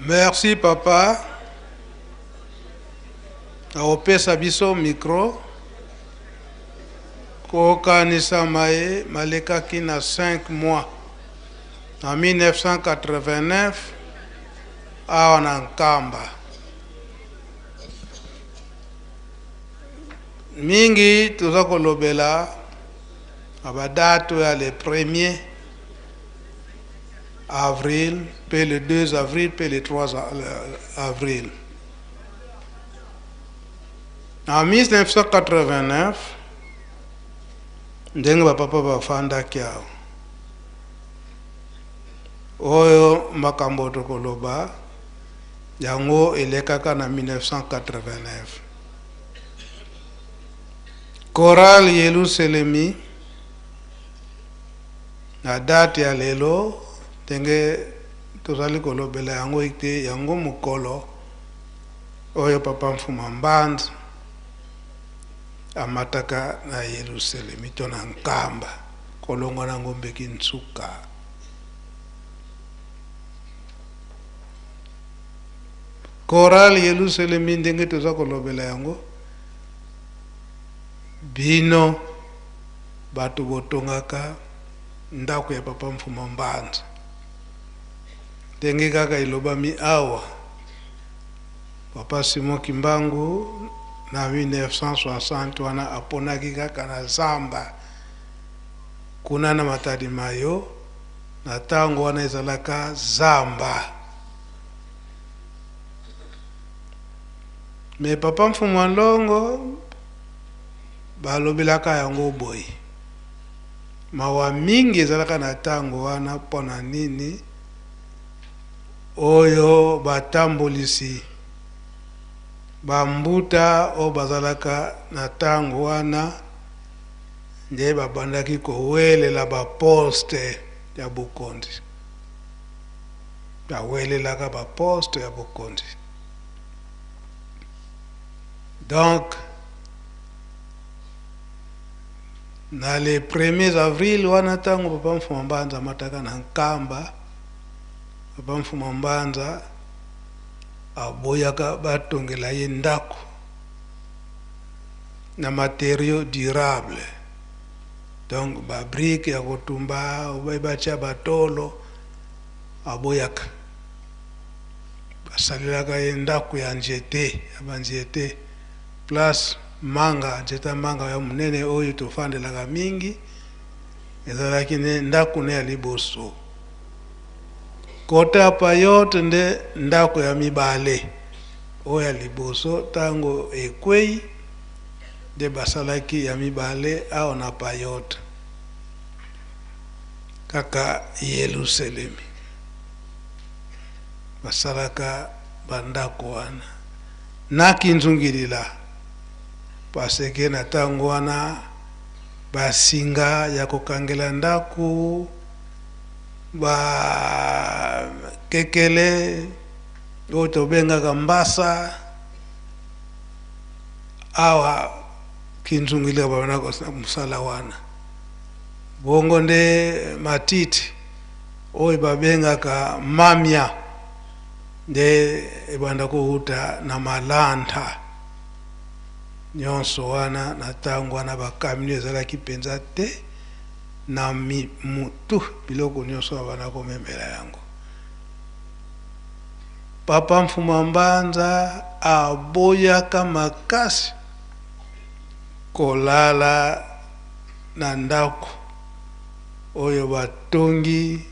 Merci papa. Aopesa biso micro. Kokanisa mae malekaki na 5 mois. En 1989, awa na Nkamba. Mingi tuza kolobela abadato ya le 1er avril, puis le 2 avril, puis le 3 avril. En 1989, ndenge bapapa bafanda kiao. Oyo makambo tokoloba, yango elekaka na 1989. Chorale Yerusalemi, na date ya lelo, tenge tozali kolobela yango ite yango mukolo, oyo papa Mfuma Mbanza, amataka na Yerusalemi to na Nkamba, kolongo na ngombe Kintsuka. Chorale Yerusalemi ndenge toza kolobela yango, bino batu botongaka ndako ya papa Mfuma Mbanza. Ndenge kaka ilobami awa, papa Simon Kimbangu na 1960 wana aponaki kaka na zamba kuna na Matadi Mayo, na tango wana ezalaka zamba. Me papa Mfuma Ndongo balobelaka yango boy. Mawa mingi ezalaka na tango wana pona nini oyo batambolisi bambuta o bazalaka na tango wana nde babandaki kowelela baposte ya Bokondi. Bawelelaka baposte ya Bokondi. Donc na le 1er avril wana tango papa Mfuma Mbanza mataka na Nkamba, papa Mfuma Mbanza aboyaka batongela ye ndako na matériaux durables. Donc ba brique ya kotumba bacha batolo aboyaka. Basalelaka ye ndako ya nzete, abanzete plus manga, nzeta manga ya munene oyo tofandelaka mingi, ezalaki ne ndako ne ya liboso. Kota apa yote nde ndako ya mibale oyo ya liboso, tango ekwei de basalaki ya mibale ao na payote kaka Yerusalemi. Basalaka bandako wana na kinzungilila paseke na tango wana basinga ya kokangela ndako ba kekele oyo tobengaka mbasa awa kinzungilila babanako musala wana. Bongo nde matiti oyo babengaka mamia nde ebanda kuhuta na malanta. Nyonso wana na tango wana bakamini ezalaki penza te na mutu biloko nyonso abana komemela yango. Papa Mfuma Mbanza aboyaka makasi kolala na ndako oyo batongi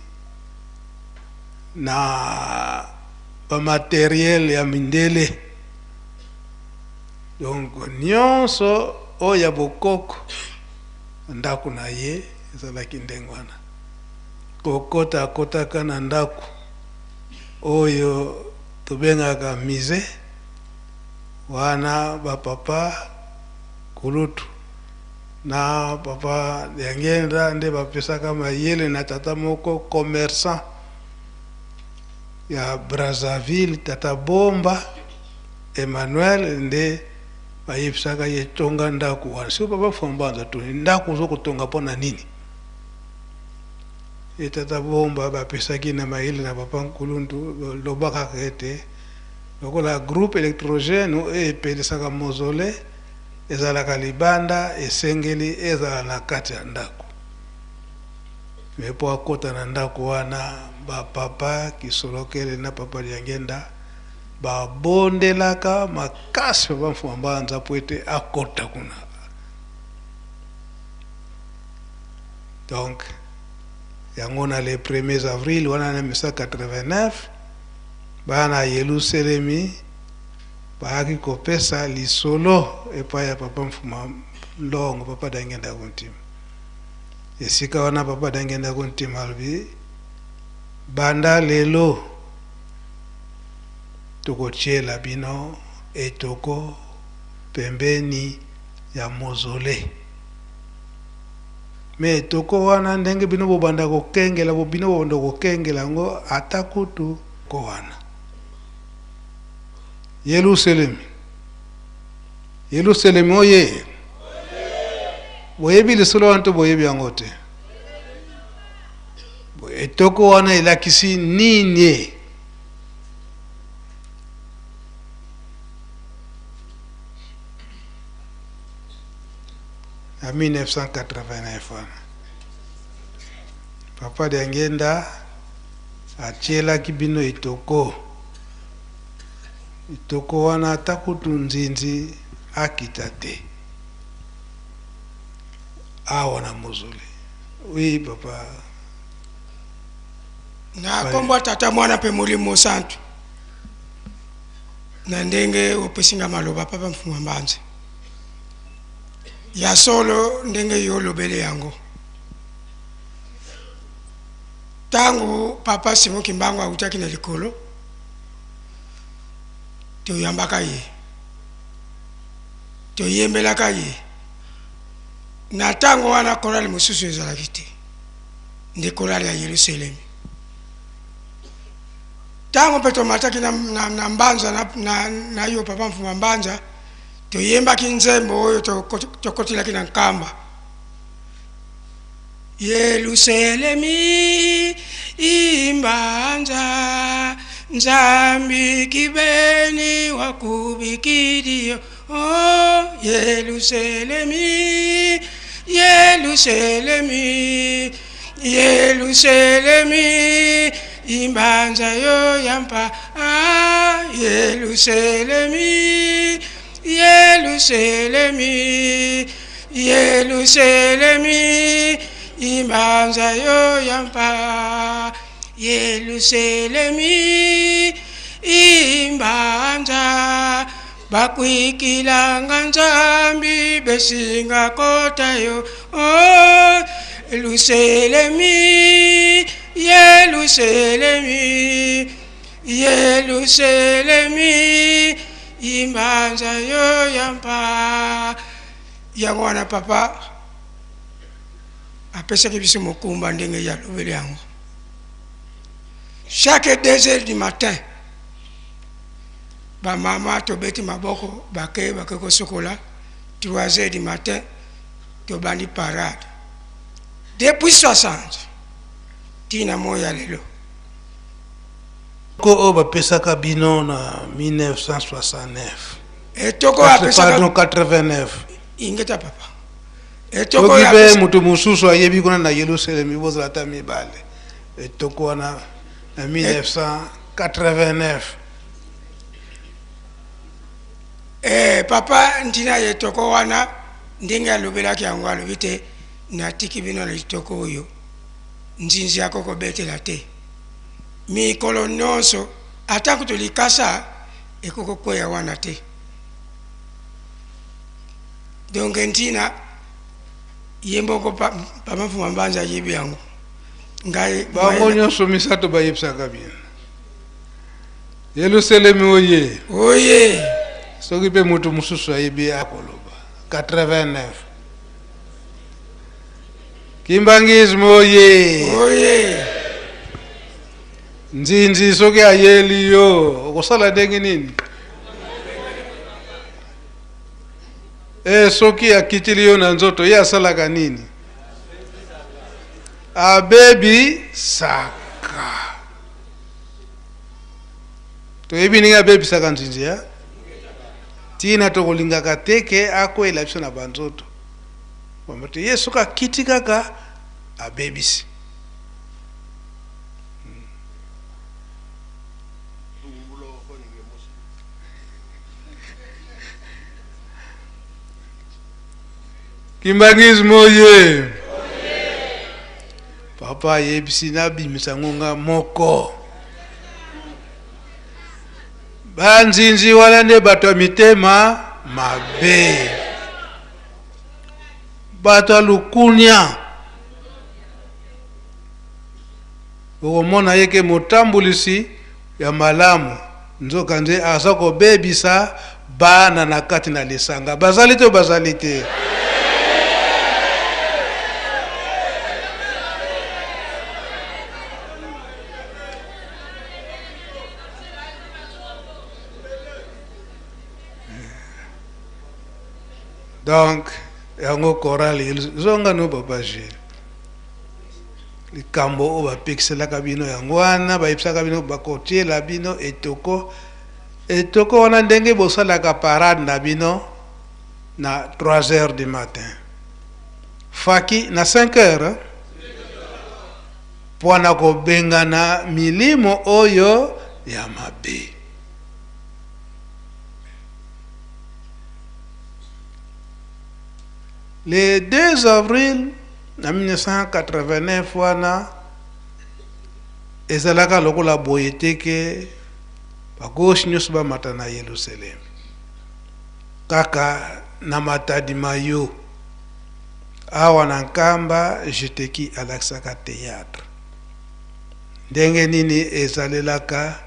na ba matériel ya mindele. Donc nyonso oya bokoko ndako na ye ezalaki ndengwana. Kokota kotaka na ndako oyo tobengaka mise wana bapapa kulutu na papa yangenda nde bapesaka mayele na tata moko commerçant ya Brazzaville, tata Bomba Emmanuel, nde bayebisaka ye tonga ndako wana. Si papa Mfuma Mbanza tu ndako zo kotonga pona nini? etata bomba bapesaki na maile na papa nkulundu lobaka kete lokola groupe électrogène oyo epelesaka mozole ezalaka libanda esengeli ezala na kati ya ndako me po akota na ndako wana bapapa kisolokele na papa Liangenda babondelaka makasi papa Mfuma Mbanza po ete akota kuna. Donc yango na le 1er avril wana na 1989 bana Yelu Selemi baaki kopesa lisolo epai ya papa Mfuma Ndongo papa Dangenda Kuntima. Esika wana papa Dangenda Kuntima alobi banda lelo tokotiela bino etoko pembeni ya mozole. Me toko wana ndenge bino bobanda kokengela bino bondo kokengela ngo atakutu ko wana. Yelu Selemi oye. Boyebi lisolo wanto boyebi yango te. Etoko wana elakisi nini? En 1989 papa Liangenda atielaki bino etoko wana atakutu nzinzi akita te awa na mozole. Oui papa. Na kombo tata mwana pe Mulimo Santu na ndenge opesinga maloba papa Mfuma Mbanza ya solo ndenge yolobele yango tangu papa Simon Kimbangu akutaki na likolo toyambaka ye toyembelaka ye na tango wana korali mususu ezalaki te nde korali ya Yerusalemi. Tango pe tomataki na Mbanza na yo papa Mfuma Mbanza toyembaki nzembo oyo tokotilaki na nkamba Yerusalemi imbanza nzambi kibeni wakubikidio. Oh Yerusalemi imbanza yo yampa. Ah Yerusalemi imbanza yo yampa. Yerusalemi imbanza bakwikilanga nzambi besinga kota yo. Oh Yerusalemi imbanza yo yampa. Yango wana papa apesaki biso mokumba ndenge ya lobele yango. Chaque 2h du matin ba mama tobeti maboko bake ko sokola. 3h du matin tobandi parade. Depuis 60 tina moya lelo ko bapesaka bino na 1969 etoko apesaka 89 ingeta papa etoko ya mutu mususu ayebi kuna na Yerusalemi bozala ta mibale etoko wana na 1989 papa ntina etoko wana ndenge alobelaki yango alobi te natiki bino na etoko oyo nzinzi yako kobetela te mikolo nyonso ata kutolikasa ekoko kweya wana te. Donc ntina yemboko papa Mfuma Mbanza yebi yango ngai bango nyonso misato bayebisaka bino. Yerusalemi oye soki pe mutu mususu ayebi akoloba 89 Kimbangismo oye nzinzi soki ayeli yo okosala ndenge nini? Soki akitili yo na nzoto ye asalaka nini? abebisaka. Toyebi ninga abebisaka nzinzi ya tina tokolingaka teke akwela biso na banzoto bamate Yesu kakiti kaka abebisi. Kimbangismo ye papa yebisi na bimisa ngonga moko banzinzi wana nde bato mitema mabe bato lukunya okomona yeke motambulisi ya malamu nzoka nze aza kobebisa bana na kati na lisanga bazali to bazali te. Donc, yango korali zonga no papa Gilles. Likambo oba pixela kabino yango wana ba ipsa kabino ba kotie la bino etoko wana ndenge bosala ka parade na bino na 3h du matin. Faki na 5h pona ko bengana milimo oyo ya mabe. Le 2 avril 1989 wana ezalaka lokola boye teke bagauche nyonso bamata na Yerusalem kaka na matadi mayo awa na nkamba jeteki alaksaka théâtre ndenge nini ezalelaka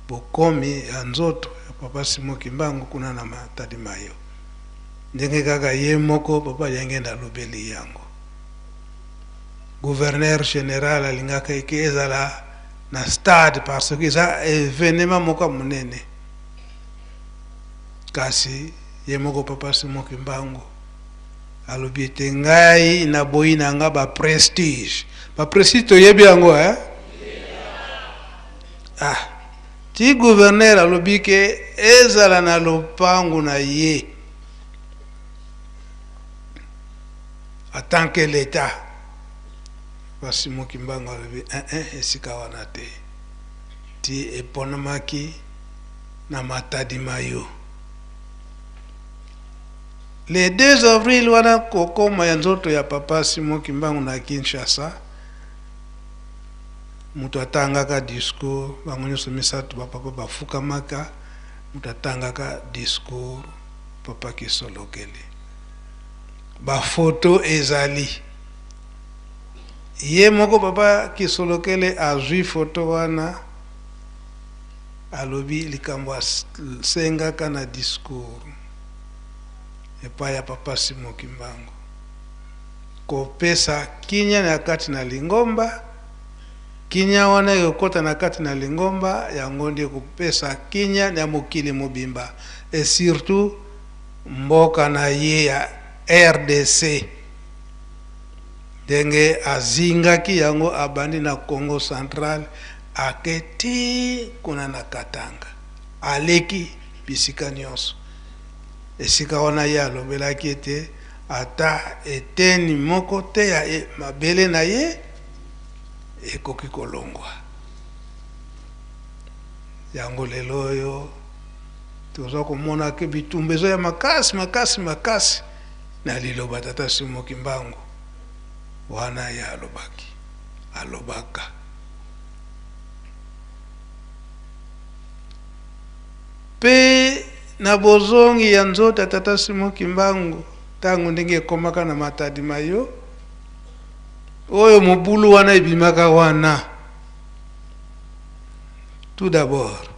bokomi ya nzoto ya papa Simon Kimbangu kuna na matadi mayo ndenge kaka ye moko papa yangenda lobeli yango. Gouverneur général alingaka eke ezala na stade parce que eza événement moko munene kasi ye moko papa Simon Kimbangu alobi ete ngai na boyi na nga ba prestige toyebi yango ti gouverneur alobi ke ezala na lopangu na ye en tant que l'État. Simon Kimbangu alobi esika wana te ti eponamaki na matadi mayo. Le 2 avril wana kokoma ya nzoto ya papa Simon Kimbangu na Kinshasa mutu atangaka discours bango nyonso misato bapapa bafukamaka mutu atangaka discours papa Kisolokele bafoto ezali ye moko papa Kisolokele azwi foto wana alobi likambo asengaka na discours epai ya papa Simon Kimbangu kopesa kinya na kati na lingomba kinya wana yokota na kati na lingomba yango nde kopesa kinya na mokili mobimba et surtout mboka na ye ya RDC denge azingaki yango abandi na Congo Central aketi kuna na Katanga aleki bisika nyonso esika wana ye alobelaki ete ata eteni moko te ya mabele na ye ekoki kolongwa yango lelo oyo toza komona ke bitumba ezo ya makasi na liloba tata Simon Kimbangu wana ya alobaka pe na bozongi ya nzoto tata Simon Kimbangu tangu ndenge ekomaka na matadi mayo oyo mobulu wana ebimaka wana. Tout d'abord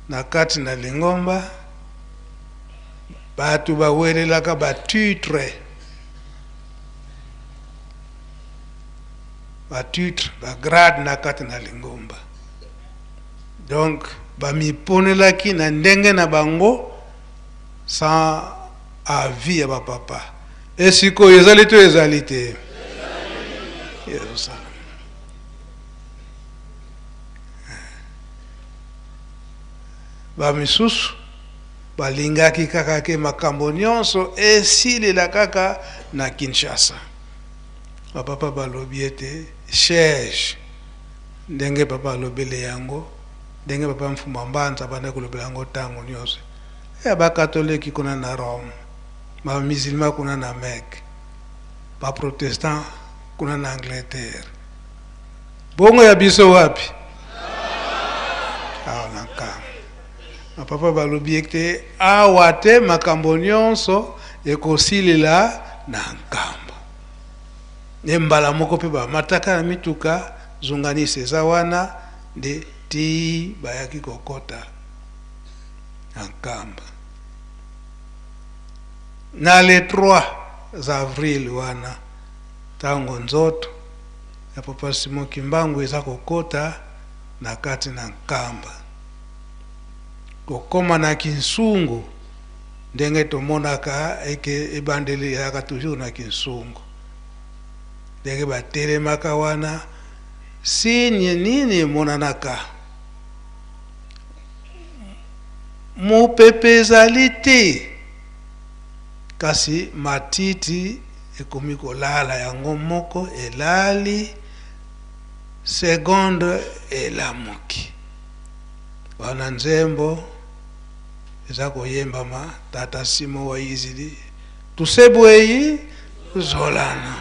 na kati na lingomba batu bawelelaka batitre bagrade na kati na lingomba donc bamiponelaki na ndenge na bango sans avis ya bapapa esiko ezali to ezali te Yerusalemu. Bamisusu balingaki kaka ke makambo nyonso esilela kaka na Kinshasa. Bapapa balobi ete siège ndenge papa alobele yango, ndenge papa Mfuma Mbanza banda kolobela yango ntango nyonso. Bakatoliki kuna na Rome, bamisilma kuna na Mecque, baprotestant kuna na Angleterre. Bongo ya biso wapi? Awa na Nkamba. Papa balobi ete awa te makambo nyonso ekosilela na Nkamba. Mbala moko pe bamataka na mituka zunganisi eza wana nde ti bayaki kokota na Nkamba. Na le 3 avril wana tango nzoto ya papa Simon Kimbangu eza kokota na kati na Nkamba. Kokoma na Kinsungu ndenge tomonaka eke ebandeli yaka toujours na Kinsungu. Ndenge batelemaka wana sinye nini monanaka? Mopepe ezali te, kasi matiti ekomi kolala yango moko elali seconde elamuki. Wana nzembo eza koyembama tata Simo wa Izili tusebweyi zolana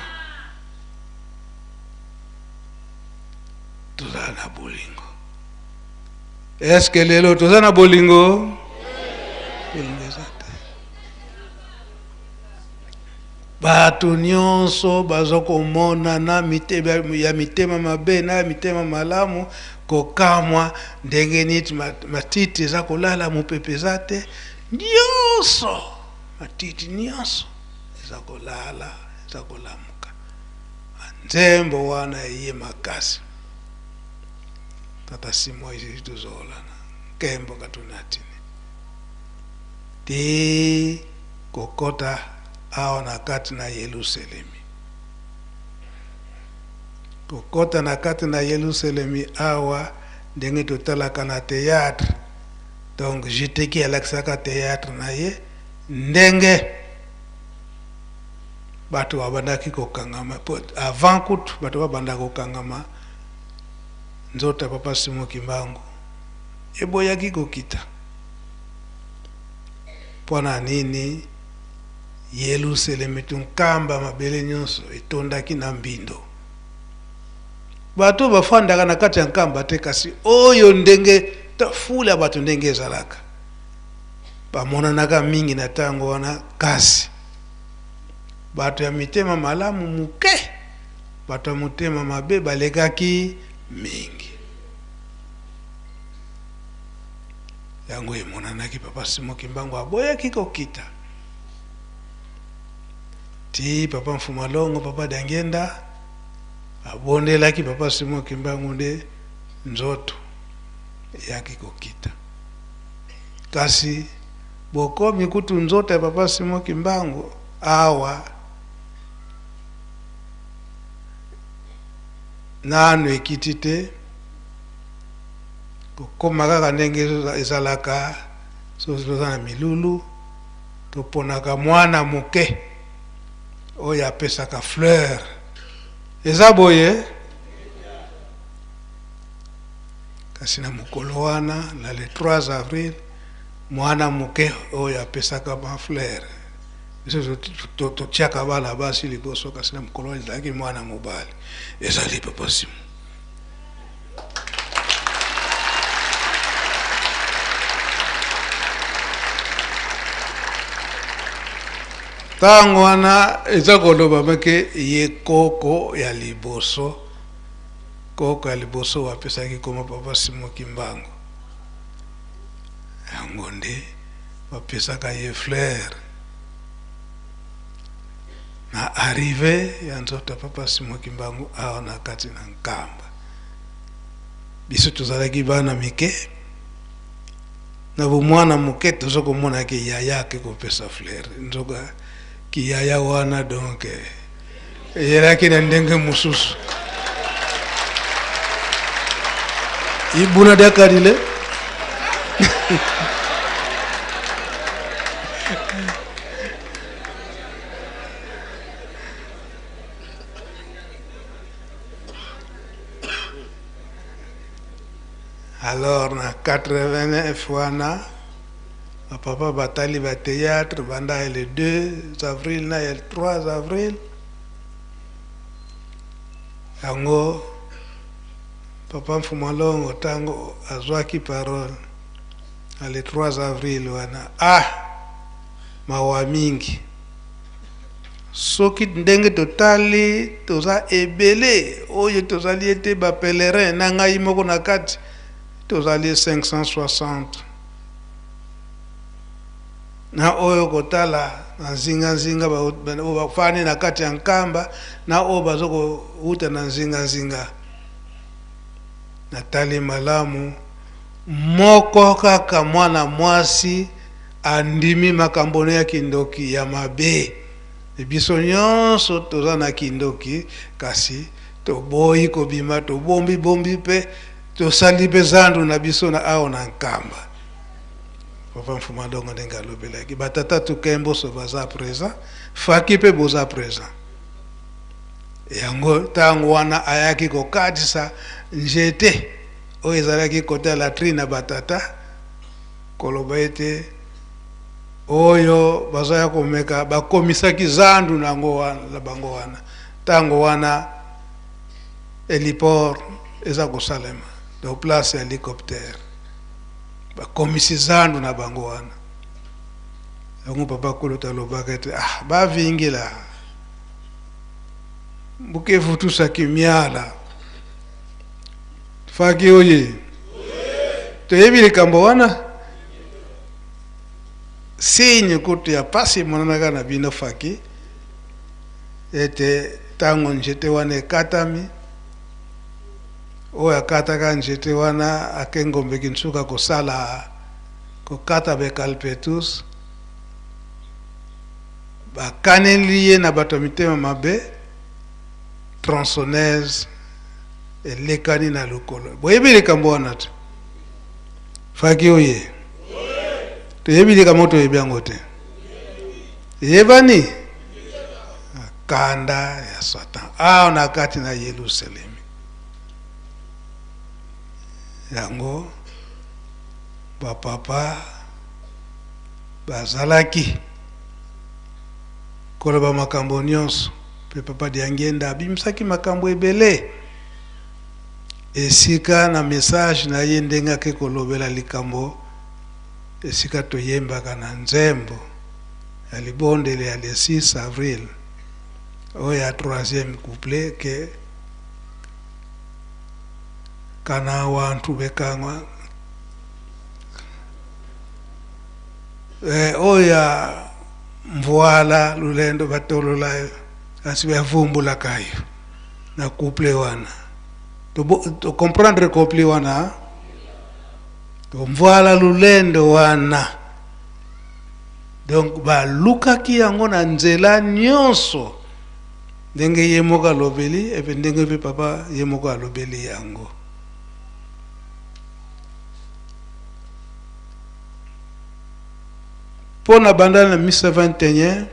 tuzana bolingo. Eske lelo tuzana bolingo? Batu nyonso bazokomona na mitema mabe na mitema malamu kokamwa ndenge niti matiti eza kolala mopepe eza te. Nyonso matiti nyonso eza kolala eza kolamuka. Nzembo wana iye makasi tata Simo Izili tuzolana kembo katunatini ti kokota awa na kati na Yerusalemi. Kokota na kati na Yerusalemi awa ndenge totalaka na théâtre. Donc jiteki alakisaka théâtre na ye ndenge bato babandaki kokangama. Avant kutu bato babanda kokangama nzota papa Simon Kimbangu eboyaki kokita. Pona nini? Yerusalemi Nkamba mabele nyonso etondaki na mbindo. Bato bafandaka na kati ya Nkamba te, kasi oyo ndenge tafula bato ndenge ezalaka bamonanaka mingi na tango wana. Kasi bato ya mitema malamu muke, bato ya mutema mabe balekaki mingi. Yango emonanaki papa Simon Kimbangu aboyaki kokita. Ti papa Mfuma Longo, papa Dangenda abondelaki papa Simon Kimbangu nde nzoto yaki kokita. Kasi bokomi kutu nzoto ya papa Simon Kimbangu awa nanu ekiti te. Kokoma kaka ndenge ezalaka soza na milulu toponaka mwana muke oyo apesaka fleur. Eza boye? Kasi na mukolo wana na le 3 avril mwana muke oyo apesaka ma fleur. Eso totiaka bana basi liboso, kasi na mukolo wana ezalaki mwana mobali. Ezali papa Simon. Tango wana eza koloba make ye koko ya liboso. Koko ya liboso wapesaki koma papa Simon Kimbangu. Yango nde wapesaka ye fleur. Na arrive ya nzota papa Simon Kimbangu awa na kati na Nkamba. Biso tozalaki bana mike. Na bumwana muke tozokomona ke yaya ke kopesa fleur. Nzoka ki yaya wana donc yeraki na ndenge mususu. ibuna dakarile alors na 89 wana papa batali ba théâtre banda le 2 avril na le 3 avril yango papa Mfumalongo tango azwaki parole le 3 avril wana mawa mingi soki ndenge totali toza ebele oyo tozali ete ba pèlerin na ngai moko na kati tozali 560 na oyo kotala na nzinga bafani na kati ya nkamba na oyo bazoko uta na nzinga natali malamu moko kaka mwana mwasi andimi makambo ya kindoki ya mabe biso nyonso toza na kindoki kasi toboyi kobima tobombi pe tosali mpe zandu na biso na awo na nkamba papa Mfumalongo ndenge alobelaki batata tukemboso baza présent faki mpe boza présent yango ntango wana ayaki kokatisa njete oyo ezalaki kota latrine na batata koloba ete oyo bazaya komeka bakomisaki zandu na bango wana ntango wana heliport eza kosalema do place ya hélicoptère bakomisi zandu na bango wana yango papa Kolota alobaka ete bavingila bukefutusaki miala faki oye toyebi likambo wana signe kutu ya pasi monanaka na bino faki ete tango njete wana ekatami oyo akataka njete wana akengombeki nsuka kosala kokata bekalpetus bakaneli ye na bato mitema mabe tronçonneuse elekani na lokolo boyebi likambo wana te faki oye toyebi likambo toyebi yango te yebani kanda ya Satan awa na kati na Yerusalemi yango bapapa bazalaki koloba makambo nyonso pe papa Diangenda abimisaki makambo ebele esika na message na ye ndenge ake kolobela likambo esika toyembaka na nzembo ya libondele ya le 6 avril oyo ya 3e couplet ke kana wantu bekangwa oya mvoala lulendo batololayo kasi bavumbula kayo na couple wana to comprendre couple wana to mvoala lulendo wana donc balukaki yango na nzela nyonso ndenge ye moko alobeli epe ndenge pe papa ye moko alobeli yango pona banda na 21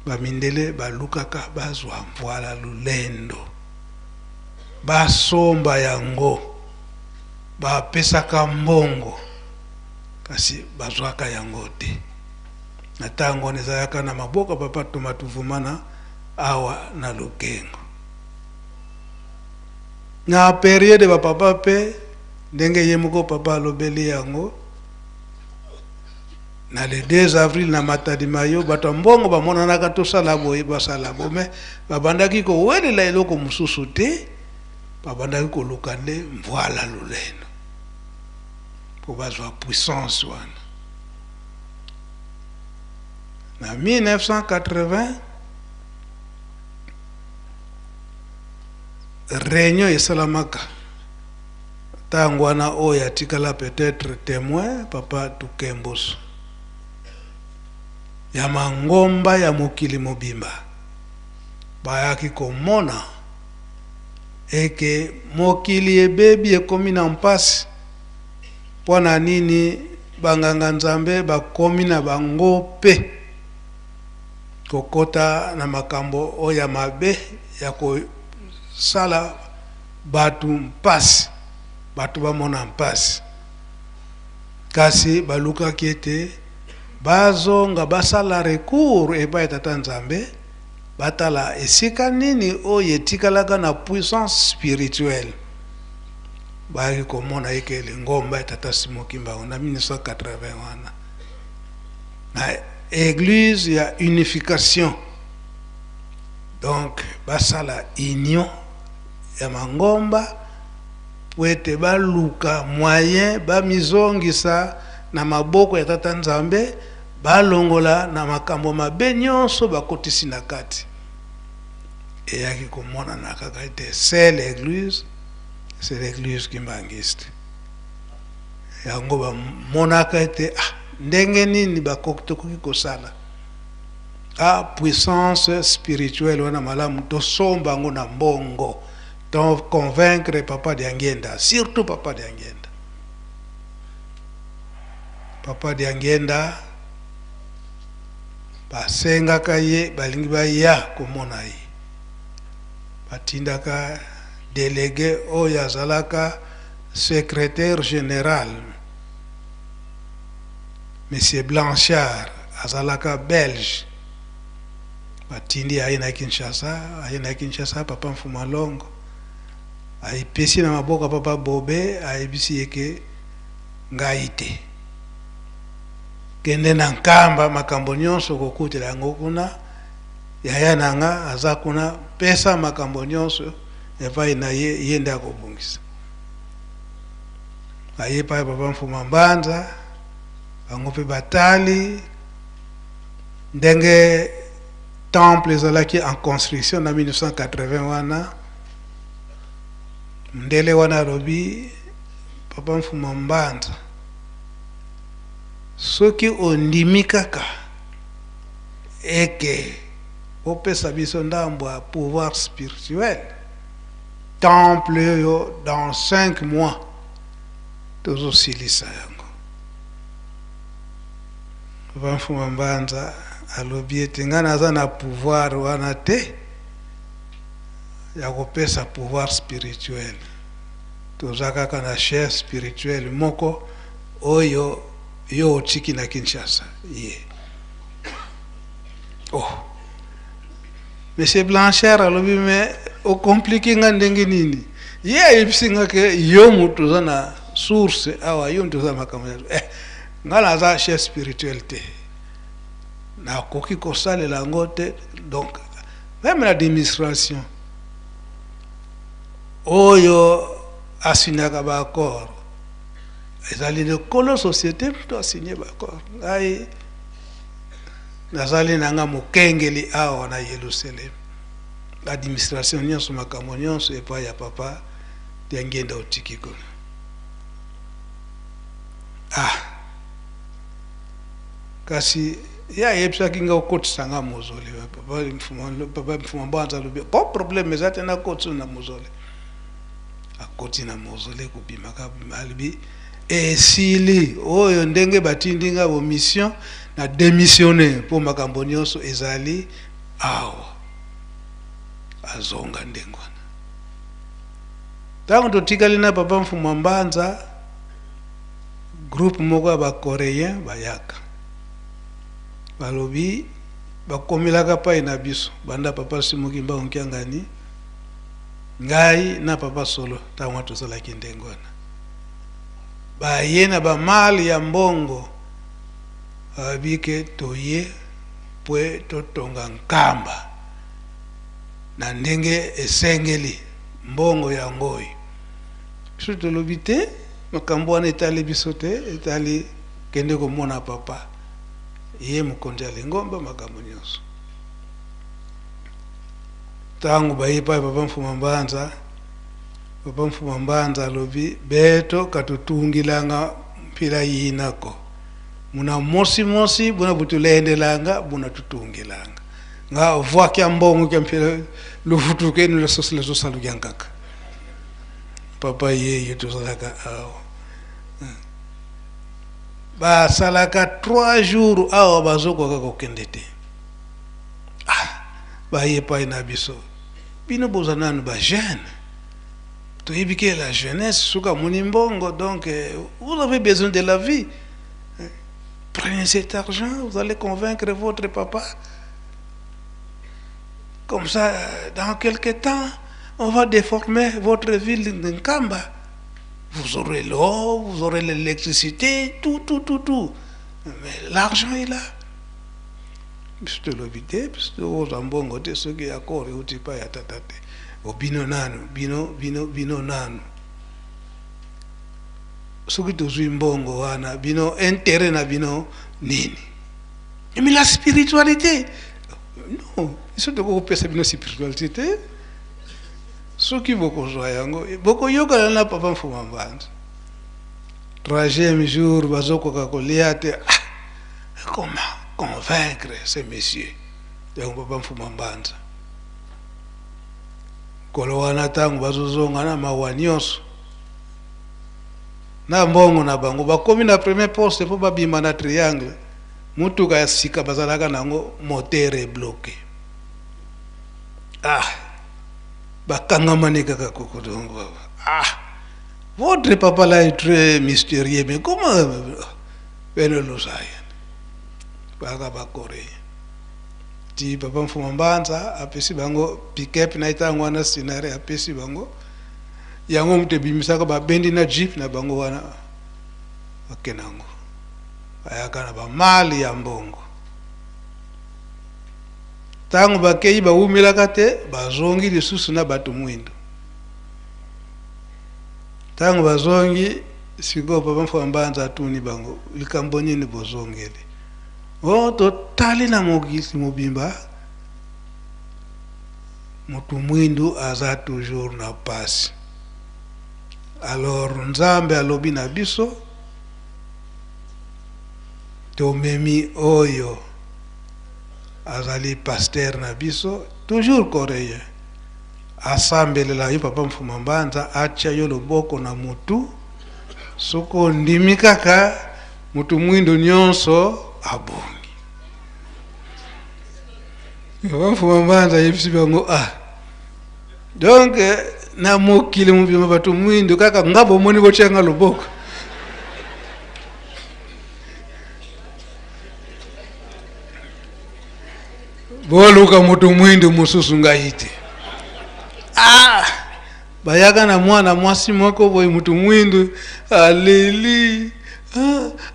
bamindele balukaka bazwa mvoala lulendo basomba yango bapesaka mbongo kasi bazwaka yango te na tango nezalaka na maboka papa tomatuvumana awa na lokengo na periode bapapa pe ndenge ye moko papa alobeli yango na le 2 avril na Matadi Mayo bato mbongo bamonanaka tosala boye basala bome babandaki kowelela eloko mosusu te babandaki koluka nde mvoala lulendo po bazwa puissance wana na 1980 réunion esalamaka ntango wana oyo atikala peut-être témoin papa Tukemboso ya mangomba ya mokili mobimba bayaki komona eke mokili ebebi ekomi na mpasi mpona nini banganga nzambe bakomi na bango pe kokota na makambo oya mabe ya kosala batu mpasi batu bamona mpasi kasi balukaki ete bazonga basala recours epai tata nzambe batala esika nini oyo etikalaka na puissance spirituelle baki komona eke lingomba tata Simon Kimbangu na 1980 wana na église ya unification donc basala union ya mangomba po ete baluka moyen bamizongisa na maboko ya tata nzambe balongola na makambo mabe nyonso bakotisi na kati eyaki komonana kaka ete c'est l'église kimbangiste yango bamonaka ete ndenge nini bakoki kosala puissance spirituelle wana malamu tosomba yango na mbongo to convaincre Papa Diangenda, surtout Papa Diangenda. Papa Diangenda basengaka ye balingi baya komona ye batindaka délégué oyo azalaka secrétaire général Monsieur Blanchard azalaka belge batindi aye na Kinshasa Papa Mfuma Longo ayipesi na maboka Papa Bobe ayebisi yeke ngai te kende na nkamba makambo nyonso kokutela yango kuna yaya nanga aza kuna pesa makambo nyonso epai na ye nde akobongisa aye pa Papa Mfuma Mbanza bango mpe batali ndenge temple ezalaki en construction na 1980 wana ndele wana alobi Papa Mfuma Mbanza soki ondimi kaka eke opesa biso ndambo ya pouvoir spirituel temple yo dans 5 mois tozosilisa yango. Papa Mfuma Mbanza alobi ete nga naza na pouvoir wana te ya kopesa pouvoir spirituel toza kaka na chair spirituel moko oyo yo otiki na Kinshasa ye Monsieur Blanchard alobi me o compliqué nga ndenge nini ye ayebisi ke yo mutu za na source awa yo nto za makambo nga naza chair spirituel te na koki kosalela yango te donc même l'administration oyo asinaka baaccord ezali lekolo société to asigné baaccord ngai nazali nanga mokengeli awa na Yerusalem l'administration nyonso makambo nyonso epai ya Papa Diangenda otiki kuna kasi ya yebisaki nga okotisa nga mozole Papa Mfuma Mbanza alobi po problème eza te nakotisa na mozole akoti na mozole kubimaka alobi esili oyo ndenge batindi nga bo mission na démissionner po makambo nyonso ezali awa azonga ndengwana tango totikali na Papa Mfuma Mbanza groupe moko ya bacoréen bayaka balobi bakomelaka pai na biso banda Papa Simon Kimbangu Nkiangani ngai na Papa Solo tango tozalaki ndengwana baye na bamali ya mbongo abike toye pwe totonga nkamba na ndenge esengeli mbongo ya ngoi biso tolobi te makambo wana etali biso te etali kende komona papa ye mokonzi ya Lingomba makambo nyonso tango baye pa Papa Mfuma Mbanza Papa Mfuma Mbanza alobi beto katutungilanga mpila yinako muna mosi buna butulendelanga buna tutungilanga nga voa kya mbongo kya mpila lufutuke ni la sosile sosalu yankaka papa yeye tozalaka awa basalaka 3 jours awa bazokoka kokende te baye epai na biso bino boza nanu bajeune toyebi ke la jeunesse suka moni mbongo donc vous avez besoin de la vie. Prenez cet argent, vous allez convaincre votre papa. Comme ça, dans quelques temps, on va déformer votre ville de Nkamba. Vous aurez l'eau, vous aurez l'électricité, tout. Mais l'argent est là. Puisque l'obité, puisque aux ambongo, ceux qui accordent, ou pas à tatate. Au bino nanu. Soki tozwi mbongo wana bino intérêt na bino nini. Mais la spiritualité, non, ils de kopesa bino spiritualité. Soki bokozwa yango bokoyoka na papa mfuma mbanza. 3e jour bazokoka kolia te. Comment convaincre ces messieurs de papa mfuma mbanza. Kolo wana tangu bazozonga na mawa nyonso na mbongo na bango bakomi na premier poste po babima na triangle mutuka ya sika bazalaka nango moteur est bloqué bakangamanika kaka kokodongo votre papa là est très mystérieux mais comment benolosayen baka bakore ti papa mfuma mbanza apesi bango pick-up na itango wana scenario apesi bango yango mute bimisaka babendi na jeep na bango wana bakenango bayaka na bamali ya mbongo tango bakei bawumelaka te bazongi lisusu na bato mwindo tango bazongi siko papa mfuma mbanza atuni bango likambo nini bozongeli totali na mokili mobimba mutu mwindu aza toujours na pasi. Alors nzambe alobi na biso tomemi oyo azali pasteur na biso toujours koreyen asambelela yo papa mfuma mbanza acha yo loboko na mutu soko ndimi kaka mutu mwindo nyonso abongi papa mfuma mbanza yebisi bango donc na mokili mubima bato mwindo kaka ngabo moni bochenga loboko boluka mutu mwindo mususu ngaite bayaka na mwana mwasi moko boy mutu mwindo aleli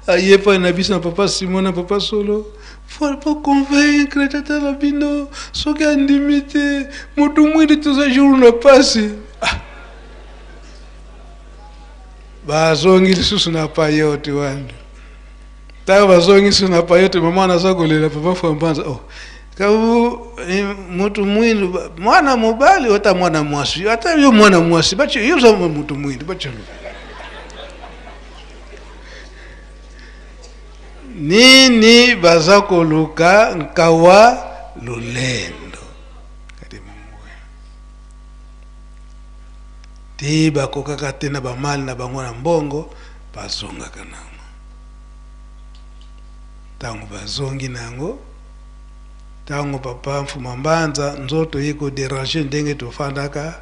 ayepa na biso na papa Simon na papa Solo faut pas convaincre tata babino soki andimite mutu mwindo tuza jour na passe bazongi lisusu na payote wana tayo bazongi lisusu na payote mama anazakolela papa mfuma mbanza kabu mutu mwindo mwana mobali ota mwana mwasi ata yo mwana mwasi bacho yuza mutu mwindo bacho nini bazakoluka nkawa lulendo kadi mwe ti bakokaka te na bamali na bango na mbongo bazongaka nango tango bazongi nango tango papa mfuma mbanza nzoto yiko déranger ndenge tofandaka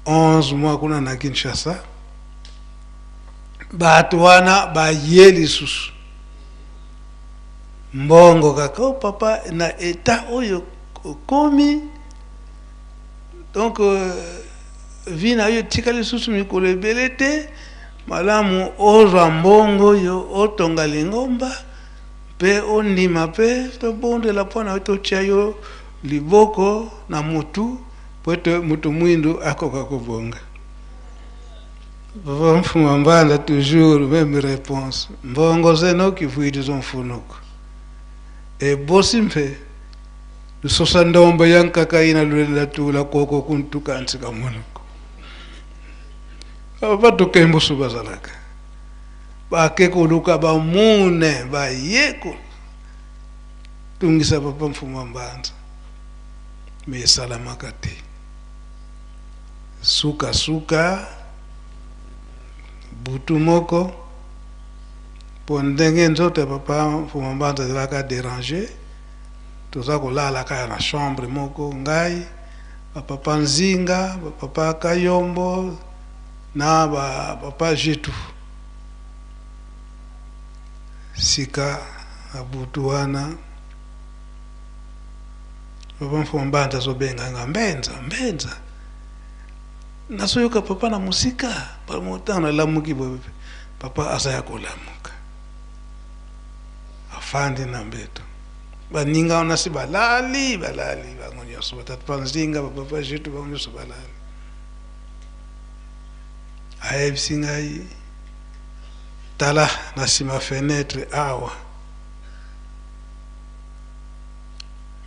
11 mois kuna na Kinshasa bato wana baye lisusu mbongo kaka papa na eta oyo komi donc vina yo tika lisusu mikolo ebele te malamu ozwa mbongo yo otonga lingomba pe ondima pe tobondela mpona totia yo liboko na mutu po mutu mwindo akoka kobonga papa mfuma mbanza toujours même réponse mbongo zeno kivuidi zonfunuko bosi mpe lusosa ndomba yankaka ina lulela tula koko kuntuka nsika monuko abatoke mbusu bazalaka bakeko luka bamune bayeko tungisa papa mfuma mbanza me salamaka te suka butu moko po ndenge nzoto papa fuma mbanda ezalaka déranger toza kolala kaka na chambre moko ngai bapapa Nzinga bapapa Kayombo na bapapa Jetu sika na butu wana papa mfuma mbanda azobenganga mbenza nasoyoka papa na musika pamotana nalamuki bobe papa asaya kolamuka afandi na mbeto baninga wana si balali bango nyonso batata Nzinga papa Jetu bango nyonso balali ayebisi ngai tala na sima fenêtre awa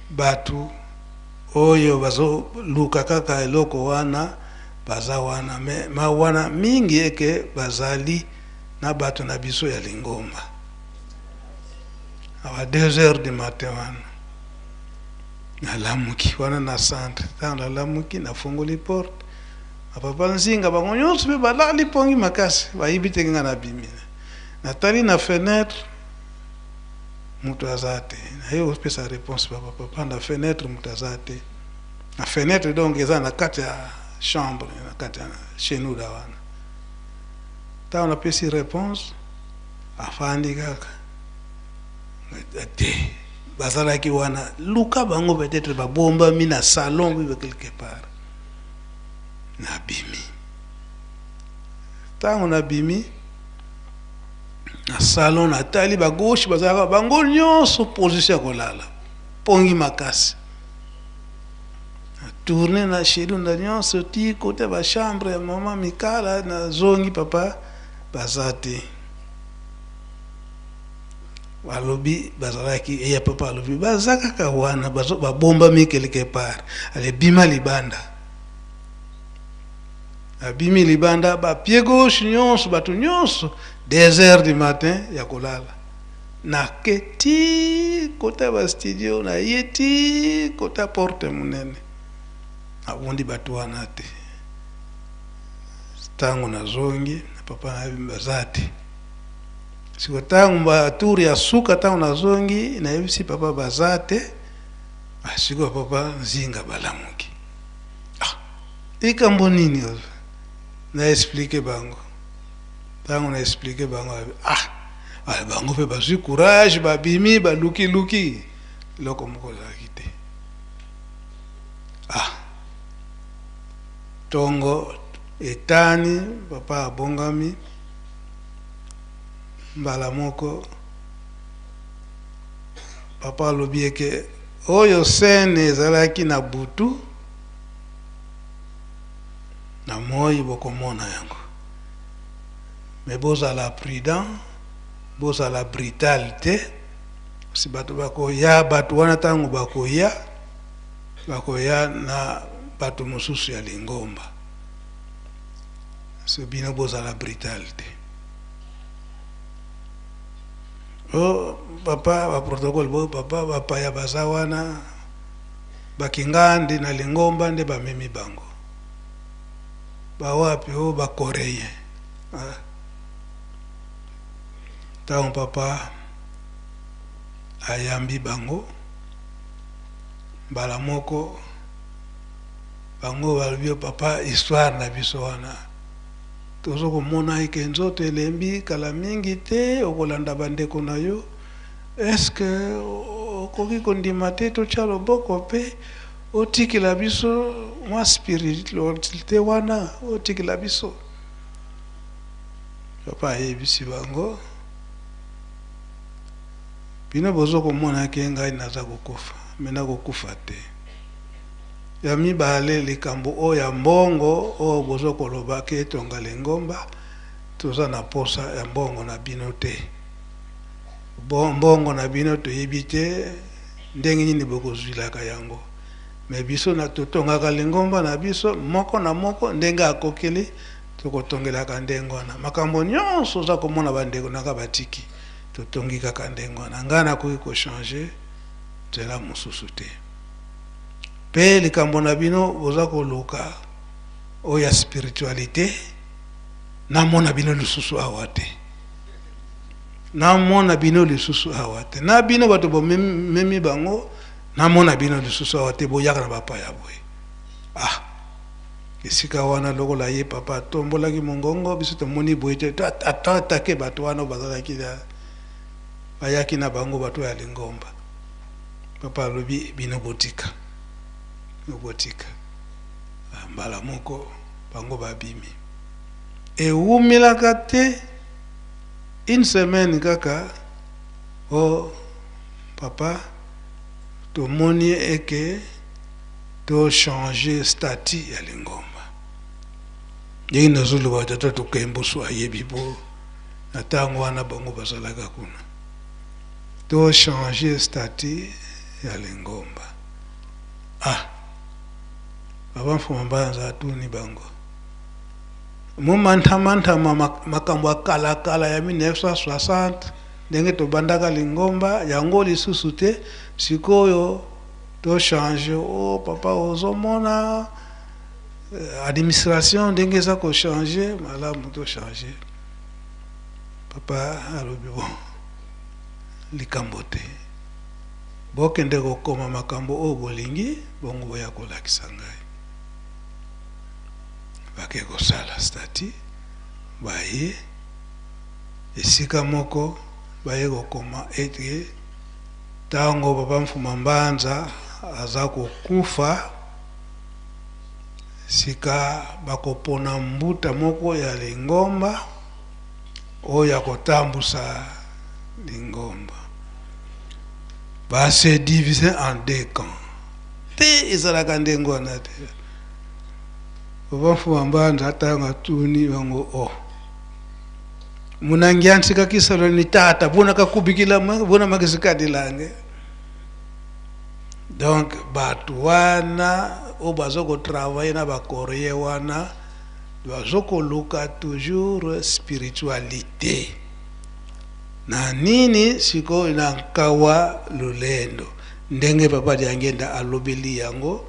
batu oyo bazoluka kaka eloko wana baza wana ma wana mingi eke bazali na bato na biso ya Lingomba awa 2h du matin wana nalamuki wana na centre nalamuki nafungoli porte papa Nzinga bango nyonso mpe balali pongi makasi bayibi teke nga nabimi natali na fenêtre mutu aza te naye opesa réponse papa na fenêtre mutu aza te na fenêtre donc eza na kati ya chambre na kati ya chez nous da wana ntango napesi réponse afandi kaka te bazalaki wana luka bango peut-être babombami na salon bibe quelque part nabimi ntango nabimi na salon natali bagauche bazalaka bango nyonso position ya kolala pongi makasi tourne na chéru na nyonso ti kote ba chambre ya mama Mikala na zongi papa baza te balobi bazalaki eya papa alobi baza kaka wana babombami quelque part ale bima libanda abimi libanda bapie gauche nyonso bato nyonso 2h du matin ya kolala naketi kota ba studio na yeti kota porte munene abundi bato wana te ntango nazongi na papa nayebi baza te siko ntango baturi ya suka ntango nazongi nayebisi papa baza te siko papa Nzinga balamuki likambo nini ozo na explique bango ntango na explique bango bango mpe bazwi courage babimi balukiluki eloko moko ezalaki te tongo etani papa abongami mbala moko papa alobi eke oyo sene ezalaki na butu na moi bokomona yango me bozala prudent bozala brutal te si bato bakoya bato wana ntango bakoya na bato mosusu ya Lingomba so bino bozala brutal te papa baprotocole papa bapaya baza wana bakinga nde na Lingomba nde bamemi bango bawapi bakoreyen ntango papa ayambi bango mbala moko bango balobi papa histoire na biso wana tozo komona eke nzoto elembi kala mingi te okolanda bandeko na yo eske okoki kondima te totya loboko mpe otikila biso mwa spiritualité wana otikila biso papa ayebisi bango bino bozo komona ke ngai naza kokufa mena kokufa te ya mibale likambo oyo ya mbongo oyo bozo koloba ke tonga Lingomba toza na posa ya mbongo na bino te mbongo na bino toyebi te ndenge nini bokozwilaka yango me biso na totongaka Lingomba na biso moko na moko ndenge akokeli tokotongelaka ndenge wana makambo nyonso oza komona bandeko nanga batiki totongi kaka ndenge wana ngai nakoki kochange nzela mosusu te mpe likambo na bino boza koluka oyo ya spiritualité namona bino lisusu awa te namona bino lisusu awa te na bino bato bomemi bango namona bino lisusu awa te boyaka na bapaya boye esika wana lokola ye papa atombolaki mongongo biso tomoni boye te atake bato wana bazalaki bayaki na bango bato ya Lingomba papa alobi bino botika mbala moko bango babimi ewumilaka te une semaine kaka papa tomoni eke to changer statut ya Lingomba ndenge nazoloba tata tokemboso ayebi bo na ntango wana bango bazalaka kuna to changer statut ya Lingomba baba Mfuma Mbanza atuni bango mumantha makambo akala ya 1960 ndenge tobandaka Lingomba yango lisusu te sikoyo to changer papa ozomona administration ndenge eza ko changer malamu to changer papa alobi bon likambo te bokende kokoma makambo oyo bolingi bongo boya kolakisa ngai bake kosala stati baye esika moko baye kokoma ete ntango papa Mfuma Mbanza aza kokufa sika bakopona mbuta moko ya Lingomba oyo ya kotambusa Lingomba se diviser en deux camps te ezalaka ndenge wana te papa Mfuma Mbanza atanga tuni bango munangi ansika kisalo ni tata bona kakubikila bona makisikadi lange donc batu wana bazoko travailler na bakorie wana bazoko luka toujours spiritualité na nini siko inankawa lulendo ndenge papa diangenda alobeli yango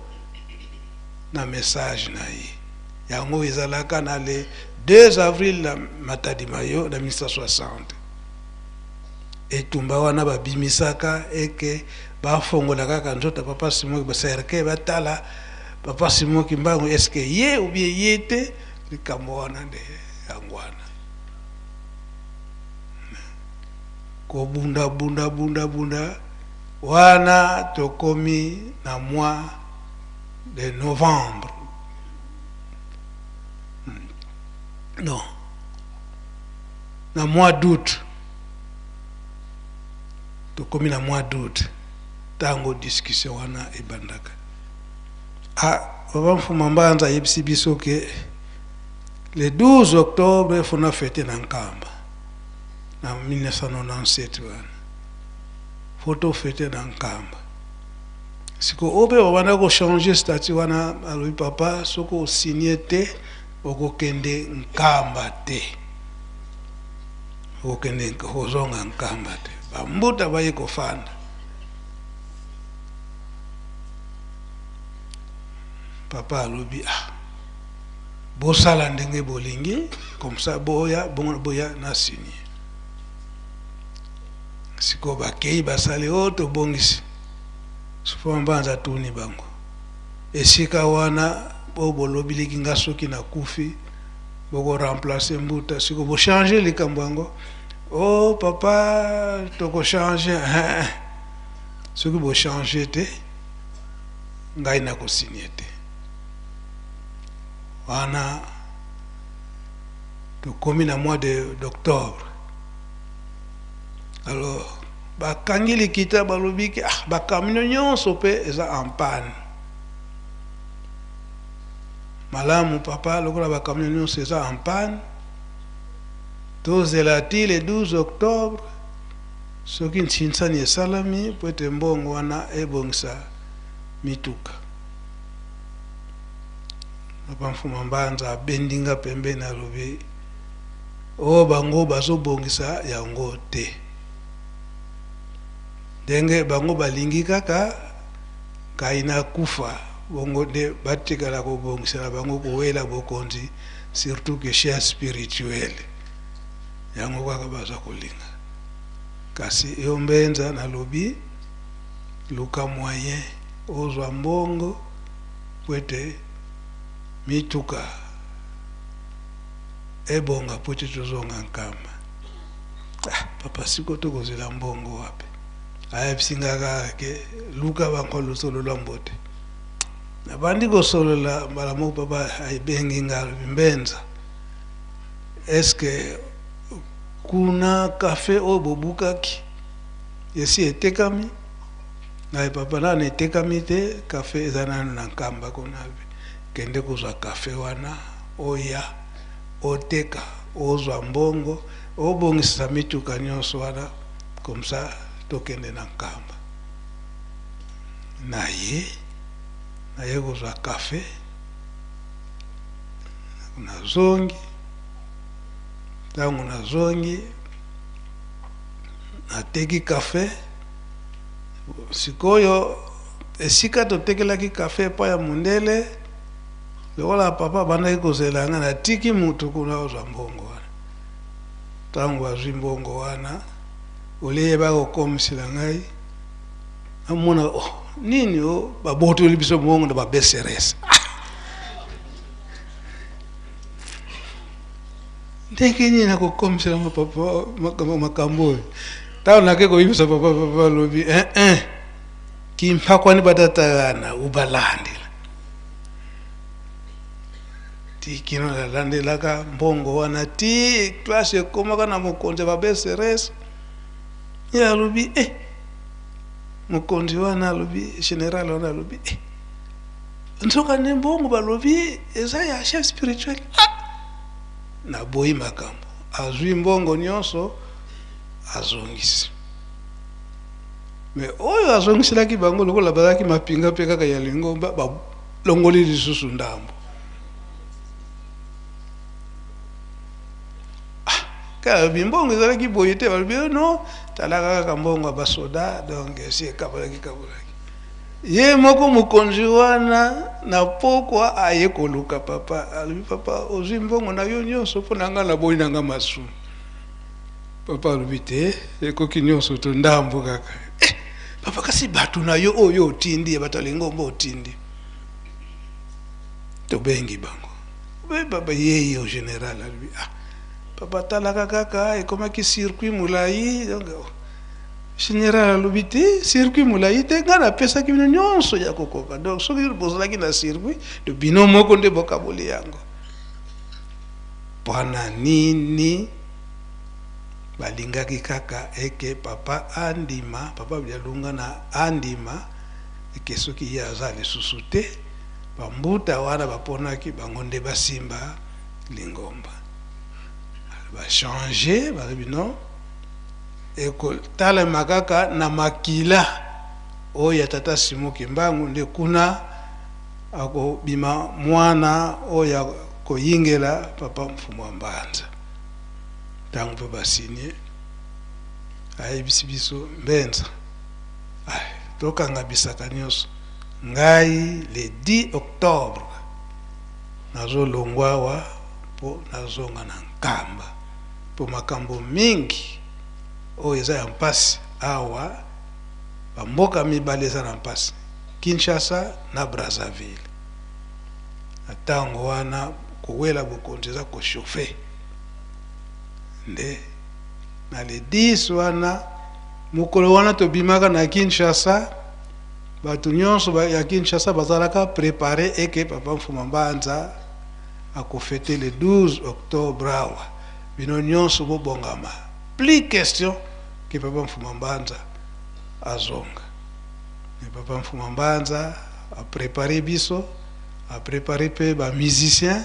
na message na ye yango ezalaka na le 2 avril na Matadi Mayo na 1960 etumba wana babimisaka eke bafongola kaka nzota papa Simoki baserke batala papa Simoki Mbangu eske ye ou bien ye te likambo wana nde yango wana ko bunda wana tokomi na mois de novembre non na mois d'août tokomi na mois d'août tango discussion wana ebandaka papa Mfuma Mbanza yebisi biso ke le 12 octobre fona fete na Nkamba na 1997 wana photo fete na Nkamba siko obe wana ko changer statut wana alobi papa soko signé te okokende Nkamba te okokende kozonga Nkamba te bambuta baye kofanda papa alobi bosala ndenge bolingi comme ça boya na signé siko bakei basali tobongisi Mfuma Mbanza tuni bango esika wana bolobiliki nga soki na kufi boko remplacer mbuta siko bo changer likambo yango papa toko changer soki bo changer te ngai na ko signer te wana tokomi na mois d'octobre alors bakangi likita balobiki bakamino nyonso pe eza en panne malamu papa lokola bakamino nyonso eza en panne tozelati le 12 octobre soki nthinsani esalami po ete mbongo wana ebongisa mituka papa Mfuma Mbanza abendinga pembeni alobi bango bazobongisa yango te ndenge bango balingi kaka kaina kufa bongo nde batikala kobongisela bango kowela bokonzi surtout que share spirituel yango kaka baza kolinga kasi yo mbenza nalobi luka moyen ozwa mbongo kwete mituka ebonga poti tozonga nkama papa siko tokozela mbongo wapi ayebisingaka ke luka bango lusolo lwa mbote nabandi kosolola mbala moko papa ayibengi ngalo bimbenza eske kuna kafe oyo bobukaki yesi etekami na papa nana etekami te kafe eza nano na nkamba kuna kende kozwa kafe wana oya oteka ozwa mbongo obongisa mituka nyonso wana komsa tokende na nkamba naye kozwa kafe nazongi ntango nazongi nateki kafe sikoyo esika totekelaki kafe epai ya mundele lokola papa bandaki kozela nga natiki mutu kuna ozwa mbongo wana ntango azwi mbongo wana oliyeba kokomisela ngai amona nini babotoli biso mbongo na babeseresa ndenge nini nakokomisela mapapa makambo oyo ntango nake koyebisa papa lobi kimpakwani batatagana ubalandela tikino nalandelaka mbongo wana ti klase ekomaka na mokonzi babeseresa ye alobi mokonzi wana alobi général wana alobi nzoka ne mbongo balobi eza ya chef spirituel naboyi makambo azwi mbongo nyonso azongisi me oyo azongiselaki bango lokola bazalaki mapinga mpe kaka ya lingomba balongoli lisusu ndambo kaka bimbongo ezalaki boye te balobi no talaka kaka mbongo ya basoda donc esi ekabolaki ye moko mokonzi wana na pokwa aye koluka papa alobi papa ozwi mbongo na yo nyonso mpo na nga naboyi na nga masumu papa alobi te ekoki nyonso to ndambo kaka papa kasi bato na yo oyo otindi bato alingomba otindi tobengi bango papa yeye au général alobi papa talaka kaka ekomaki circuit mulai donc général alobi te circuit mulai te nga napesaki bino nyonso ya kokoka donc soki bozalaki na circuit to bino moko nde bokaboli yango mpona nini balingaki kaka eke papa andima papa bialunga na andima eke soki ye aza lisusu te bambuta wana baponaki bango nde basimba lingomba bachange balobi non ekotalema kaka na makila oyo ya tata Simoki Mbangu nde kuna akobima mwana oyo akoyingela papa Mfumu wa Mbanza ntango mpe basinye ayebisi biso mbenza tokanga bisaka nyonso ngai le 10 octobre nazolongwa awa mpo nazonga na nkamba mpo makambo mingi oyo eza ya mpasi awa bamboka mibale eza na mpasi Kinshasa na Brazzaville na ntango wana kowela bokonzi eza koshofe nde na le 10 wana mokolo wana tobimaka na Kinshasa bato nyonso ya Kinshasa bazalaka prepare eke papa Mfumu wa Mbanza akofete le 12 octobre awa bino nyonso bobongama plus question que papa Mfumu wa Mbanza azonga papa Mfumu wa Mbanza a préparé biso a préparé pe ba musicien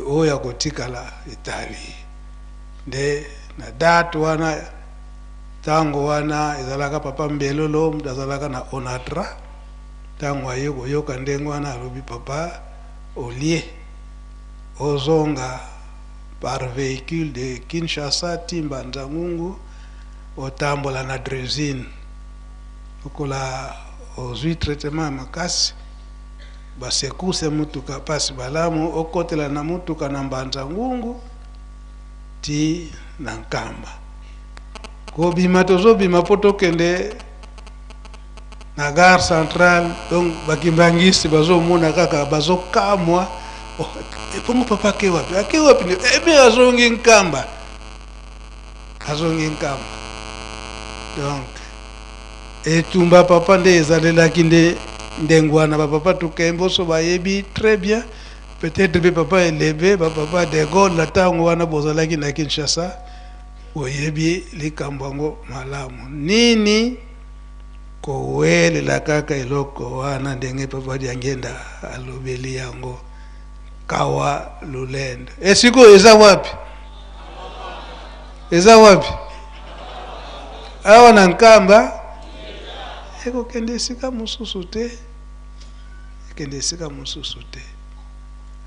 oyo akotikala Italie nde na date wana tango wana ezalaka papa Mbelolo azalaka na Onatra tango aye koyoka ndenge wana alobi papa olie ozonga par véhicule de Kinshasa timba Nzangungu otambola na Drezine okola ozwi traitement makasi basekuse mutuka pasi balamu okotela na mutuka na mbanza ngungu ti na nkamba kobima tozobima po tokende na gare centrale. Donc bakimbangisi bazomona kaka bazokamwa epongo papa ake wapi ebe azongi nkamba donc etumba papa nde ezalelaki nde ndengwana bapapa tukemboso bayebi très bien. Peut-être be papa elebe bapapa de Gaulle la tango wana bozalaki na Kinshasa oyebi likambo yango malamu nini kowelela kaka eloko wana ndenge papa diangenda alobeli yango kawa lulendo. Esiko eza wapi awa na nkamba eko kende esika mosusu te.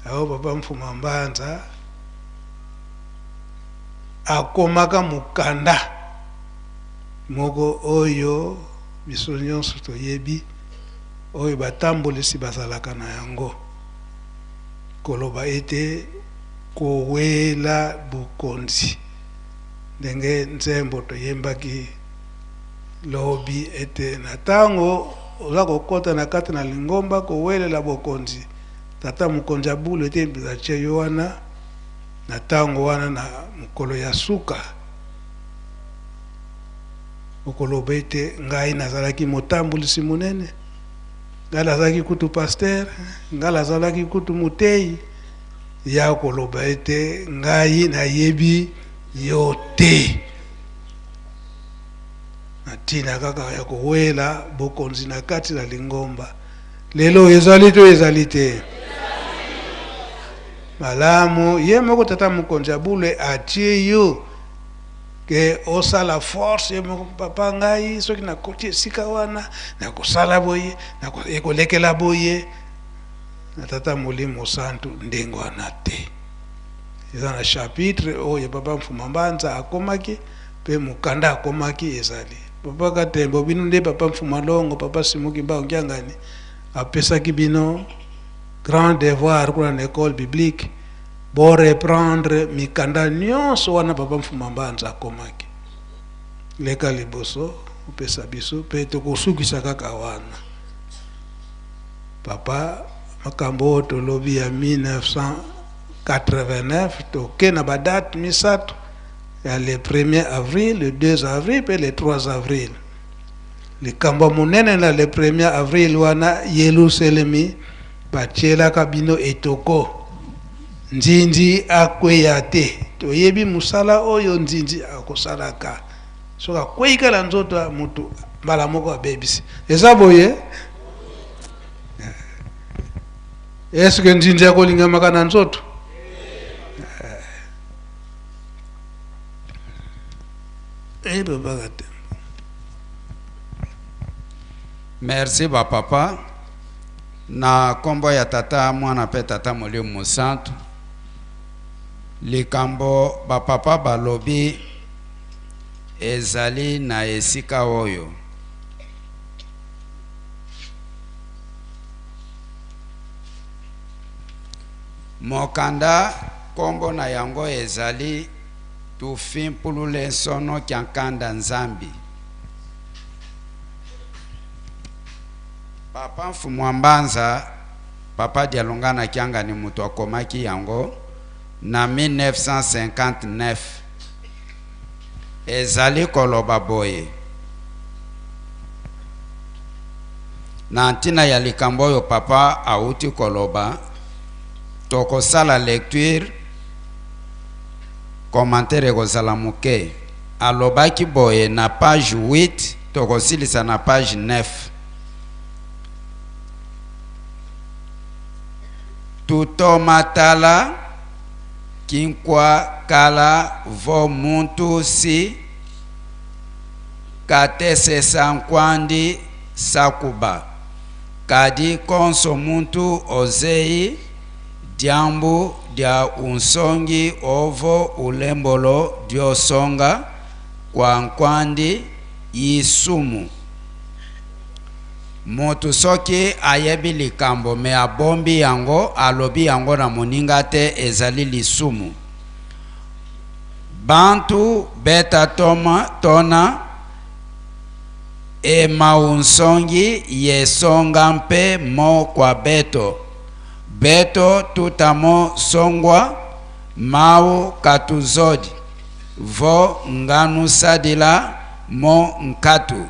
Aho papa Mfuma Mbanza akomaka mukanda moko oyo biso nyonso toyebi oyo batambolisi bazalaka na yango koloba ete kowela bukonzi ndenge nzembo toyembaki lobi ete na tango oza kokota na kati na lingomba kowelela bokonzi tata mukonzi abulu ete bizache yo wana na tango wana na mukolo ya suka okoloba ete ngai nazalaki motambulisi munene, ngai nazalaki kutu pasteur, ngai nazalaki kutu muteyi ya koloba ete ngai nayebi yo te natina kaka ya kowela bokonzi na kati na lingomba. Lelo ezali to ezali te malamu ye moko tata mukonzi abule atie yo ke osala force ye moko papa ngai soki na koti sika wana na kosala boye na kolekela boye na tata Molimo Santu ndengo wana te. Eza na chapitre oyo papa Mfuma Mbanza akomaki pe mukanda akomaki ezali papa Katembo bino nde papa Mfuma Longo papa Simuki Mbangu Ngiangani apesaki bino grand devoir kuna na école biblique bo reprendre mikanda nyonso wana papa Mfuma Mbanza akomaki leka liboso upesa biso pe tokosukisa kaka wana papa makambo tolobi ya 1989 toke na badate misato ya le 1er avril, le 2 avril pe le 3 avril. Likambo munene na le 1er avril wana Yerusalemi batiela kabino etoko nzinzi akweya te toyebi musala oyo nzinzi akosalaka soka kweikala nzoto mutu mbala moko abebisi eza boye. Est-ce que nzinzi akolinga makana nzoto? Merci ba papa na kombo ya tata mwana pe tata Molimo Santu likambo ba papa balobi ezali na esika oyo mokanda kombo na yango ezali tufimpulule nsono kyankanda nzambi. Papa Mfuma Mbanza papa Dialongana Kianga ni mutu akomaki yango na 1959 ezali koloba boye na ntina ya likambo oyo papa auti koloba tokosala lecture commentaire kozala muke alobaki boye na page 8 tokosilisa na page 9 tutomatala kinkwa kala vo muntu si katese sankwandi sakuba kadi konso muntu ozei diambu dia unsongi ovo ulembolo diosonga kwa nkwandi yisumu moto soki ayebi likambo me abombi yango alobi yango na moninga te ezali lisumu. Bantu beta tona e maunsongi yesonga mpe mo kwa beto tutamo songwa mau katuzodi vo nganu sadila mo nkatu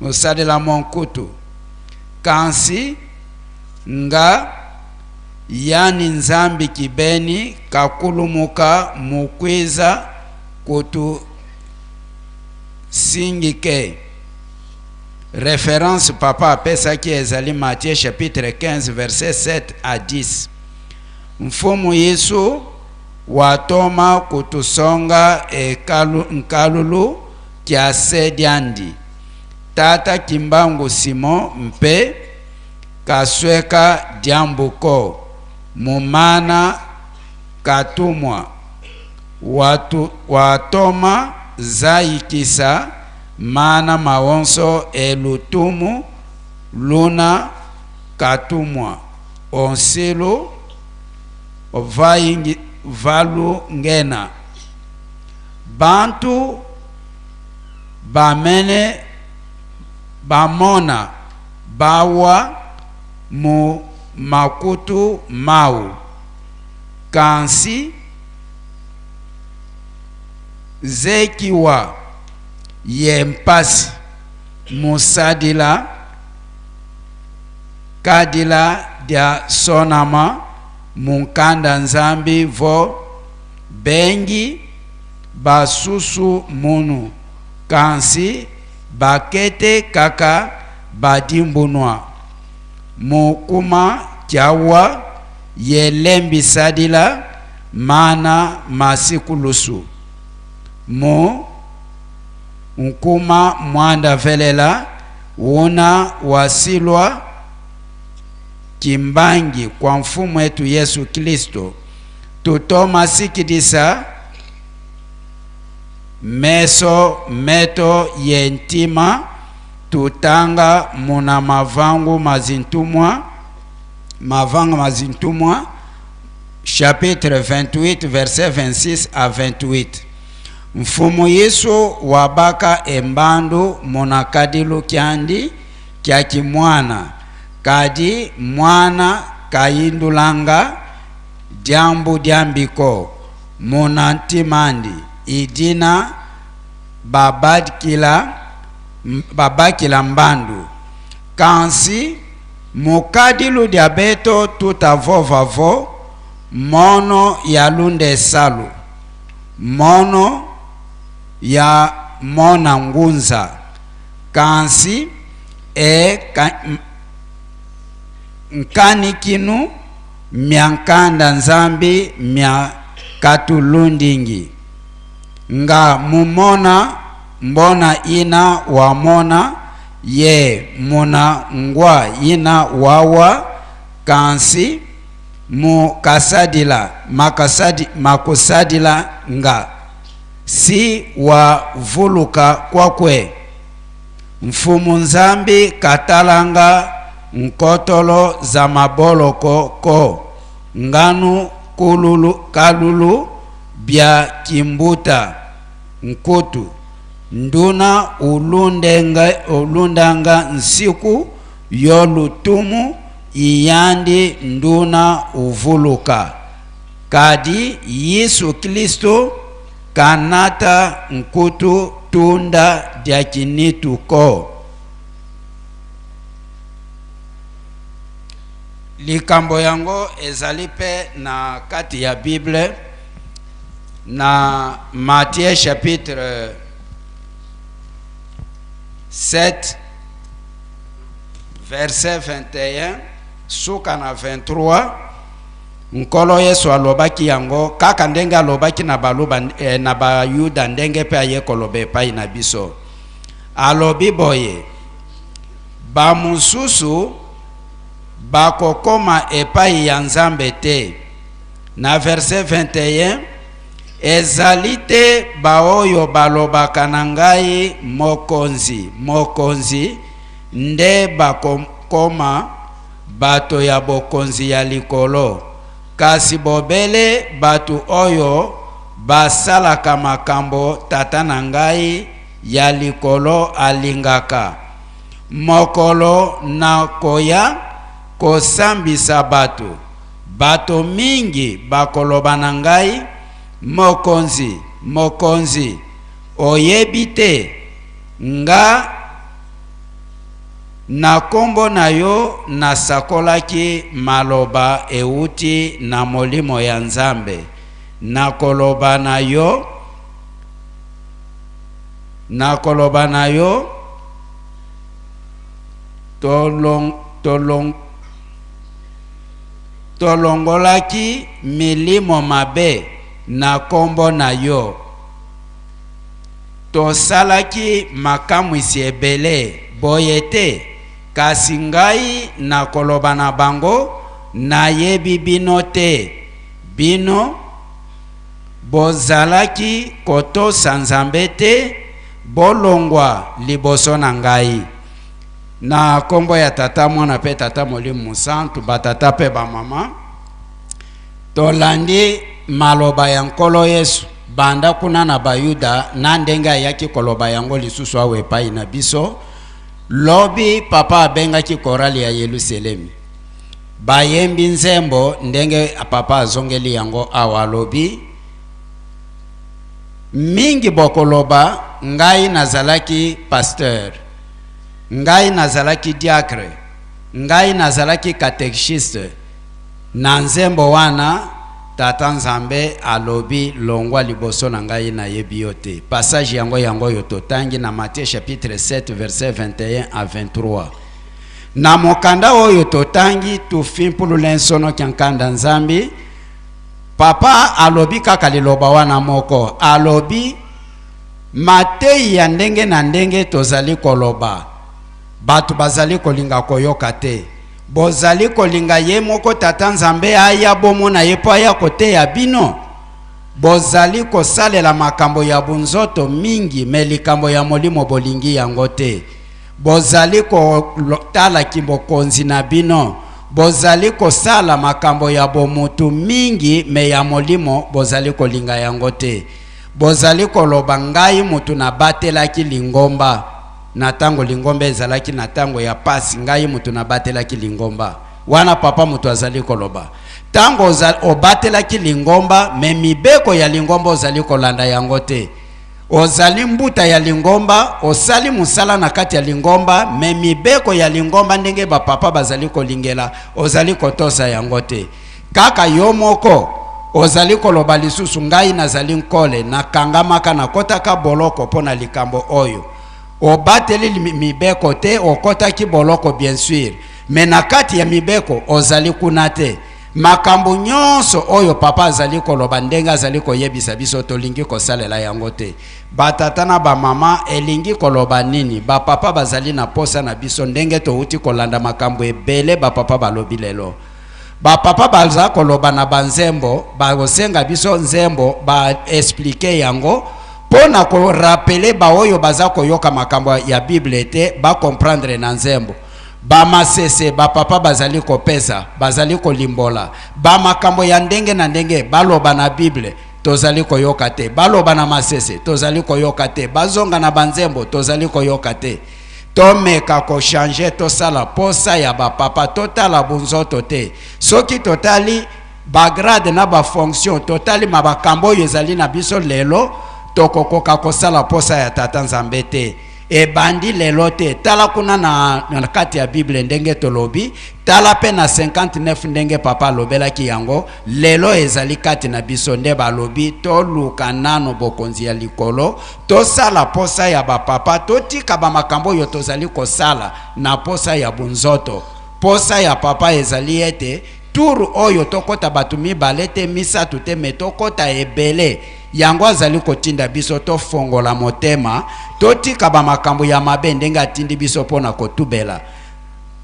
musadila mo nkutu kansi nga yani nzambi kibeni kakulumuka mukwiza kutu singike. Référence papa apesa ki ezali Matthieu chapitre 15 verset 7 à 10. Mfumu Yesu watoma kutusonga nkalulu kya sediandi. Tata kimbangu Simon mpe kasweka diambuko mumana katumwa watoma zaikisa mana mawonso elutumu luna katumwa onsilo valu ngena bantu bamene bamona bawa mu makutu mau kansi zekiwa yempasi musadila kadila dia sonama munkanda nzambi vo bengi basusu munu kansi bakete kaka badimbunwa mukuma kyawa yelembi sadila mana masikulusu mu nkuma mwanda velela una wasilwa kimbangi kwa mfumu wetu Yesu Kristo tutoma sikidisa meto yentima tutanga muna mavangu mazintumwa chapitre 28 verset 26 à 28. Mfumu Yesu wabaka embandu muna kadilu kyandi kya kimwana kadi mwana kayindulanga jambu diambiko muna ntimandi idina babakila mbandu kansi mukadilu diabeto tutavovavo mono yalunde salu mono ya mona ngunza kansi nkani kinu miankanda nzambi mia katulundingi nga mumona mbona ina wamona ye muna ngwa ina wawa kansi makusadila nga si wavuluka kwakwe mfumu nzambi katalanga nkotolo za maboloko ko nganu kalulu bya kimbuta nkutu nduna ulundanga nsiku yolutumu iyandi nduna uvuluka kadi Yesu Kristo kanata nkutu tunda dya kinituko. Likambo yango ezalipe na kati ya Bible na Matthieu chapitre 7 verset 21 suka na 23. Nkolo Yesu alobaki yango kaka ndenge alobaki na baluba na bayuda ndenge pe aye kolobe pai na biso. Alobi boye bamususu bakokoma epai ya Nzambe te. Na verset 21 ezali te baoyo balobaka na ngai mokonzi mokonzi nde bakokoma bato ya bokonzi ya likolo, kasi bobele bato oyo basalaka makambo tata na ngai ya likolo alingaka. Mokolo na koya kosambisa bato, bato mingi bakoloba na ngai mokonzi mokonzi, oyebi te nga na kombo na yo nasakolaki maloba euti na molimo ya Nzambe, nakoloba na yo tolongolaki milimo mabe na kombo na yo, tosalaki makamwisi ebele boye te, kasi ngai nakoloba na bango nayebi bino te, bino bozalaki kotosa Nzambe te, bolongwa liboso na ngai. Na kombo ya tata mwana pe tata Molimo Mosantu, batata pe ba mama, tolandi maloba ya nkolo Yesu banda kuna na bayuda na ndenge ayaki koloba yango lisusu awe epai na biso. Lobi papa abengaki korali ya Yerusalemi, bayembi nzembo ndenge papa azongeli yango awa lobi, mingi bokoloba ngai nazalaki pasteur, ngai nazalaki diacre, ngai nazalaki catéchiste. Na nzembo wana tata Nzambe alobi longwa liboso na ngai na yebi yote. Passage yango yo totangi na Matthieu chapitre 7 verset 21 à 23. Na mokanda oyo totangi tufimpulu lensono kyankanda Nzambi, papa alobi kaka liloba wana moko, alobi matei ya ndenge na ndenge tozali koloba, batu bazali kolinga koyoka te. Bozali kolinga ye moko tata Nzambe aya bomona ye po aya kote ya bino. Bozali kosalela makambo ya bunzoto mingi, me likambo ya molimo bolingi yango te. Bozali kotala kibokonzi na bino, bozali kosala makambo ya bomutu mingi, me ya molimo bozali kolinga yango te. Bozali koloba ngai mutu na batelaki lingomba, na tango lingomba ezalaki na tango ya pasi, ngai mutu na batelaki lingomba. Wana papa mutu azali koloba tango obatelaki lingomba, me mibeko ya lingomba ozali kolanda yango te. Ozali mbuta ya lingomba, osali musala na kati ya lingomba, me mibeko ya lingomba ndenge ba papa bazali kolingela ozali kotosa yango te. Kaka yo moko ozali koloba lisusu ngai nazali nkole na kangamaka na kotaka boloko pona likambo oyo. Obateli mibeko te, okotaki boloko bien sûr, me na kati ya mibeko ozali kuna te. Makambo nyonso oyo papa azali koloba ndenge azali koyebisa biso tolingi kosalela yango te. Batata na ba mama elingi koloba nini, ba papa bazali na posa na biso ndenge touti kolanda makambo ebele ba papa balobi lelo. Ba papa balza koloba na banzembo, ba osenga biso nzembo ba expliquer yango pona ko rappeler ba oyo baza koyoka makambo ya Bible te ba comprendre na nzembo. Ba masese ba papa bazali kopesa, bazali kolimbola, ba makambo ya ndenge na ndenge baloba na Bible tozali koyoka te, baloba na masese tozali koyoka te, bazonga na banzembo tozali koyoka te. Tomeka ko changer to sala posa ya ba papa totala bunzoto te. Soki totali ba grade na ba fonction totali mabakambo yezali na biso lelo tokokoka ko sala posa ya tata Nzambe te. E bandi lelo te, tala kuna na kati ya Bible ndenge tolobi, tala pe na 59 ndenge papa lobela ki yango, lelo ezali kati na biso nde balobi to luka nano bokonzi ya likolo, to sala posa ya ba papa, to tika ba makambo yo tozali ko sala na posa ya bunzoto. Posa ya papa ezali ete turu oyo tokota batu mibale te misatu te, me tokota ebele. Yango azali kotinda biso to fongola motema, totika ba makambo ya mabe ndenge atindi biso pona kotubela.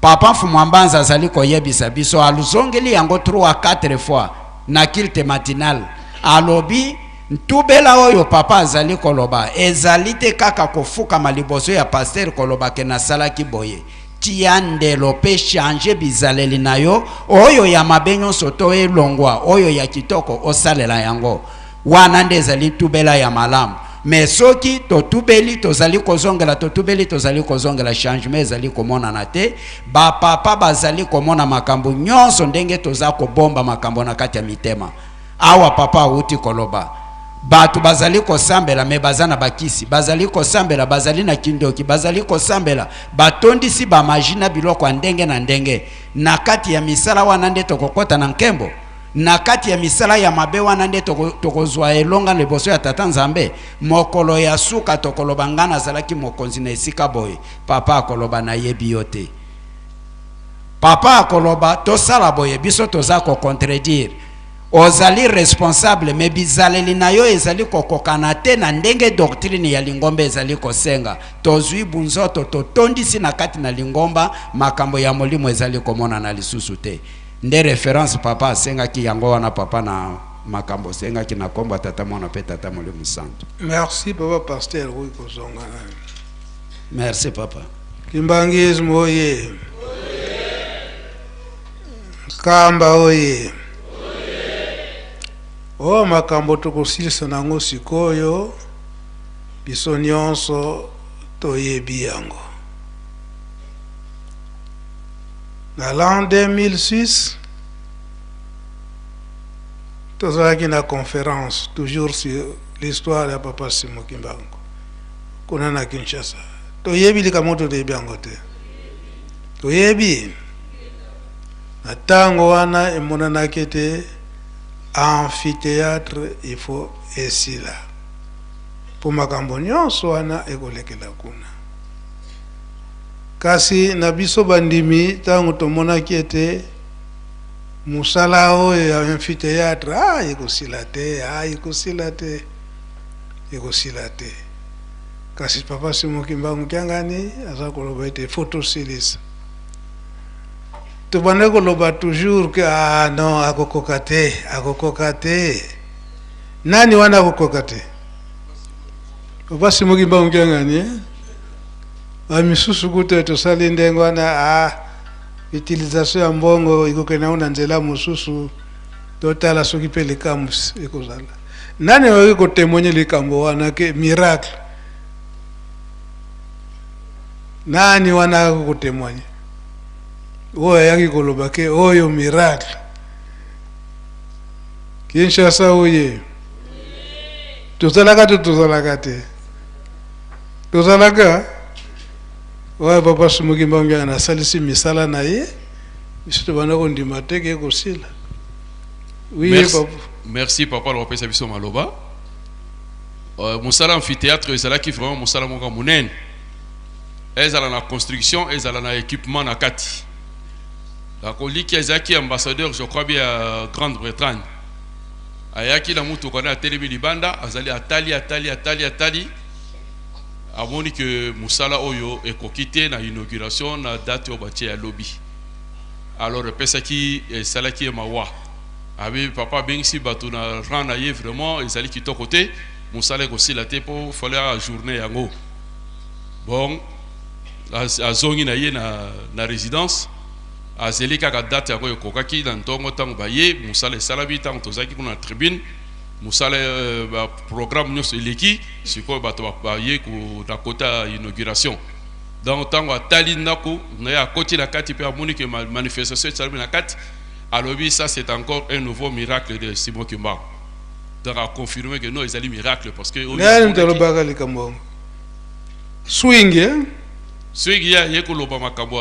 Papa Mfumwambanza azali koyebisa biso aluzongeli yango 3 à 4 fois na kilte matinal. Alobi ntubela oyo papa azali koloba ezali te kaka kofukama liboso ya paster koloba ke nasalaki boye tia ndelo pe change bizaleli na yo oyo ya mabe nyonso to elongwa oyo ya kitoko osalela yango wana nde ezali tubela ya malamu mais soki totubeli tozali kozongela changement ezali komonana te bapapa bazali komona makambo nyonso ndenge toza kobomba makambo na kati ya mitema awa papa auti koloba batu bazali kosambela me bazana bakisi bazali kosambela bazali na kindoki bazali kosambela batondisi ba magina biloko ndenge na ndenge na kati ya misala wana nde tokokota na nkembo na kati ya misala ya mabe wana nde tokozwa elonga liboso ya tata nzambe mokolo ya suka tokoloba ngana zalaki mokonzi na esika boye papa akoloba na yebi yote papa akoloba tosala boye biso toza ko contredire ozali responsable me bizaleli na yo ezali kokokana te na ndenge doctrine ya lingomba ezali kosenga tozwi bunzoto totondisi na kati na lingomba makambo ya molimo ezali komona na lisusu te nde reference papa asengaki yango wana papa na makambo sengaki na komba tata mwana pe tata molimo santo. Merci papa pasteur Rui Kozonga. Merci papa. Kimbangismo oye. Kamba oye. O makambo tokosilisa nango sikoyo biso nyonso toyebi yango. Na l'an 2006 tozalaki na conférence toujours sur l'histoire ya papa Simon Kimbangu kuna na Kinshasa toyebi likambo toyebi yango te toyebi na tango wana emonanaki te amphithéâtre il faut esila po makambo nyonso wana ekolekela kuna kasi na biso bandimi tango tomonaki ete musala oyo ya amphithéâtre ekosila te kasi papa Simon Kimbangu kiangani aza koloba ete fotosilisa tobande koloba toujours que non akokoka te nani wana akokoka te papa Simon Kimbangu kiangani misusu kute tosali ndenge wana utilisation ya mbongo ikokena una nzela mususu totala soki pe likambo ekozala nani oyo kotemonya likambo wana ke miracle nani wana kotemonya oyo yaki koloba ke oyo miracle Kinshasa oye tozalaka ouais papa Simon Kimbangu na salisi misala na ye biso bana ko ndima teke ko sila oui papa merci papa le pesa biso maloba musala amphithéâtre ezala ki vraiment musala monga munene ezala na construction ezala na équipement na kati la koliki ezaki ambassadeur je crois bien à Grande-Bretagne ayaki la mutu kona telemi libanda azali atali amoni que musala oyo ekokite na inauguration na date au batie ya lobby alors pesa ki salaki mawa abi papa bengisi batu na rana ye vraiment ezali kito côté musala ko silate pour fallait journée yango bon azongi na ye na résidence azeli kaka date yango ekokaki na ntongo tango baye musala salabi tango tozaki kuna tribune musala programme nyonso eleki sikoyo bato baye na kota inauguration donc tango atali ndako naye akoti na kati mpe amoni ke manifestation esalami na kati alobi ça c'est encore un nouveau miracle de Simon Kimbangu donc a confirmé que non ezali miracle parce que nani tolobaka likambo swing ya yekoloba makambo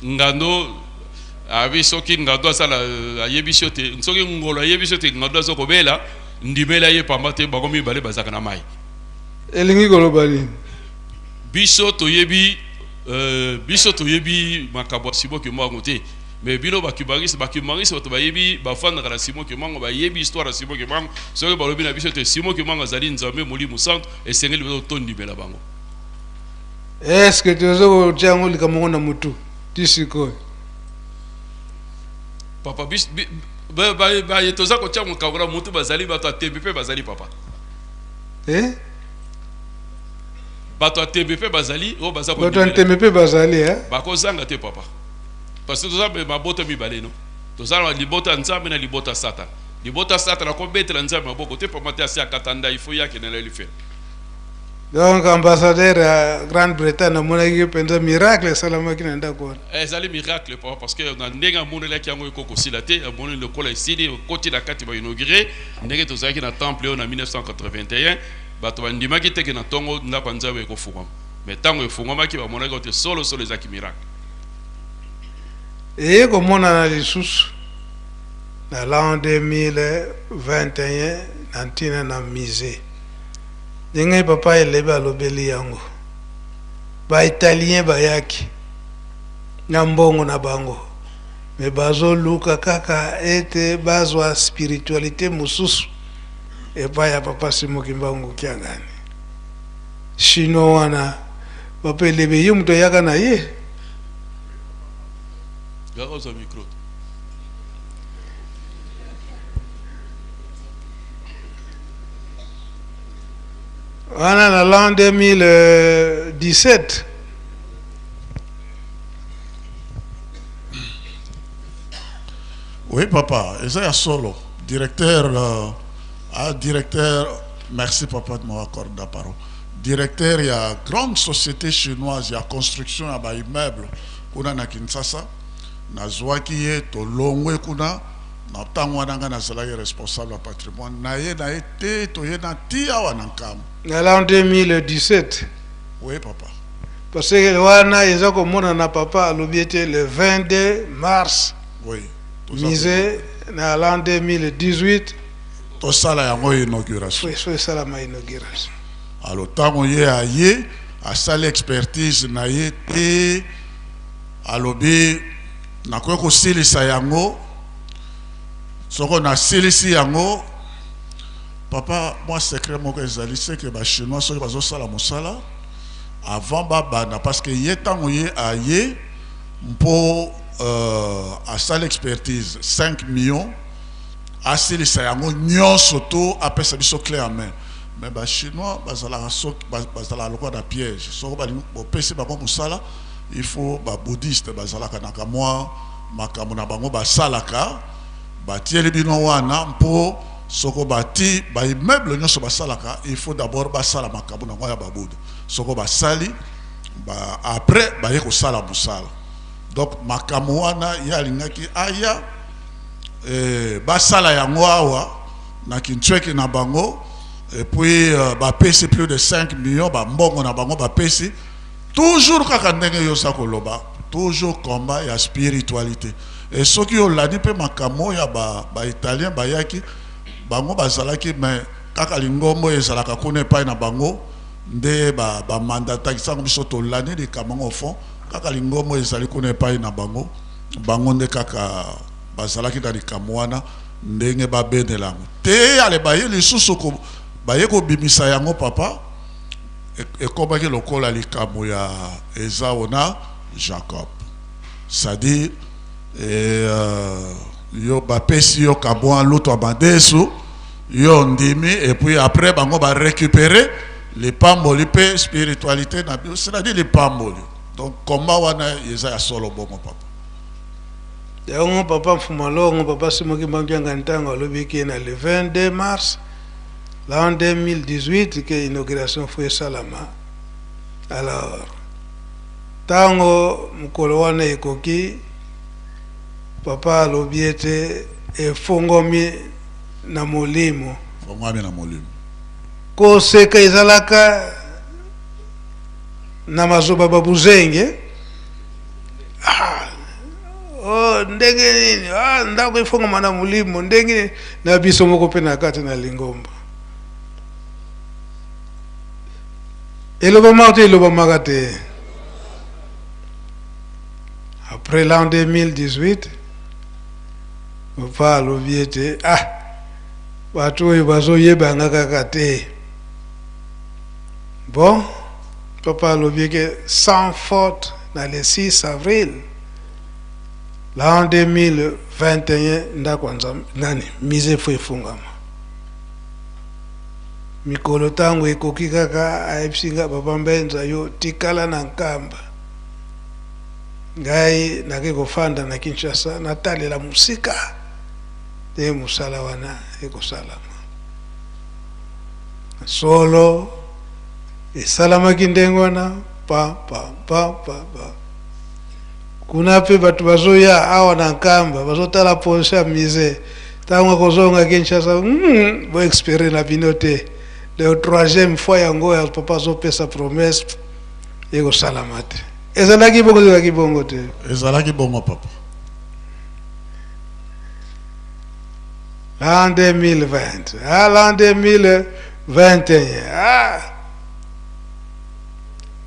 ngando abi soki ngado asala ayebiso te soki ngolo ayebiso te ngado azokobela ndimela ye pamba te bakomi bale bazaka na mai elingi kolobali biso toyebi makambo Simon Kimbangu te mais bino bakibangisi bato bayebi bafanda na Simon Kimbangu bayebi histoire ya Simon Kimbangu soki balobi na biso te Simon Kimbangu azali nzambe molimo centre esengeli biso tondimela bango est-ce que tozo jango likambo na mutu tisiko papa toza kotia mokabura mutu bazali bato TBP bazali papa bato TBP bazali o baza ko bato TBP bazali bakozanga te papa parce que toza mabota mibale no toza libota nzambe na libota satan libota satan ko betela nzambe maboko te papa te asia katanda il faut yake na le faire. Donc ambassadeur à Grande-Bretagne monaki penza miracle salama kinenda ko ezali miracle papa parce que na ndenga monela ki yango ko sila te monela le kola isidi côté la kati ba inauguré ndenge tozaki na temple na 1981 bato bandimaki teke na tongo ndako nzabe ko fungama mais tango efungamaki ba monaki te solo ezaki miracle et komona na lisusu na l'an 2021 nantina na musée ndenge papa elebe alobeli yango ba-italien bayaki na mbongo na bango me bazoluka kaka ete bazwa spiritualité mosusu epai ya papa Simoki Mbangu Kiangani shino wana papa elebe ye mutu ayaka na ye garoza micro. Wana na l'an 2017 oui papa et ça y a solo directeur directeur merci papa de m'accorder la parole directeur il y a grande société chinoise il y a construction à immeuble kuna na Kinshasa na zwaki ye to longwe kuna na tango nanga na zala responsable du patrimoine na ye te to ye na tia wana nkam na l'an 2017 oui papa parce que wana eza komona na papa alobiete le 22 mars oui mise na l'an 2018 to sala yango inauguration so sala ma inauguration alors tango ye aye a sala expertise na ye te alobi na ko silisa yango soko na silisi yango papa moi secret moko ezali c'est que ba chinois soki bazo sala mosala avant babana parce que ye tango ye aye mpo a sala expertise 5 millions a silisa yango nyonso to apesa biso clé en main mais ba chinois bazala bazala lokwa na piège soko ba pesi ba mosala il faut ba bouddhiste bazala kanaka moi makambo na bango basalaka batieli bino wana mpo soko bati ba immeuble nyonso basalaka il faut d'abord basala makambo na ngo ya babuda soko basali ba après ba ye ko sala musala donc makambo wana ya lingaki aya basala yango awa na kinchweki na bango et puis ba pesi plus de 5 millions ba mbongo na bango ba pesi toujours kaka ndenge yo sakoloba toujours combat ya spiritualité et ceux qui ont l'année pe makamo ya ba italien bayaki bango bazalaki mais kaka lingombo ezalaka kuna epai na bango nde ba mandata kisango biso to l'année de kamango au fond kaka lingombo ezali kuna epai na bango bango nde kaka bazalaki na likamwana ndenge babenelango te ale baye lisusu ko baye ko bimisa yango papa ekomaki lokola likamo ya Esau na Jacob c'est-à-dire yo bapesi yo kabwa l'autre abandesu yo ndimi et puis après bango ba récupérer les pamboli pe spiritualité na bio c'est-à-dire les pamboli donc comment wana yeza ya solo bongo papa yango papa Mfumalongo papa Simoki Mbangu Kiangani ntango alobiki na le 22 mars l'an 2018 que inauguration foi salama alors tango mukolo wana ekoki papa alobiete efongomi na molimo koseka ezalaka na mazoba babuzenge ndenge nini ndako efongoma na molimo ndenge na biso moko pe na kati na lingomba elobama te elobamaka te après l'an 2018 papa alobi ete bato oyo bazoyebanga kaka te bon papa alobi ke sans faute na le 6 avril l'an 2021 ndakwanza nani mise fo efungama mikolo tango ekoki kaka ayebisinga papa Mbenza yo tikala na nkamba ngai nake kofanda na Kinshasa natalela musika te musala wana ekosalama solo esalamaki ndenge wana pa kuna pe batu bazoya awa na nkamba bazotala ponse ya mise ntango kozonga Kinshasa bo expere na bino te le troisième fois yango ya papa azopesa promesse ekosalama te ezalaki bongo te ezalaki bongo papa. L'an 2020 l'an 2021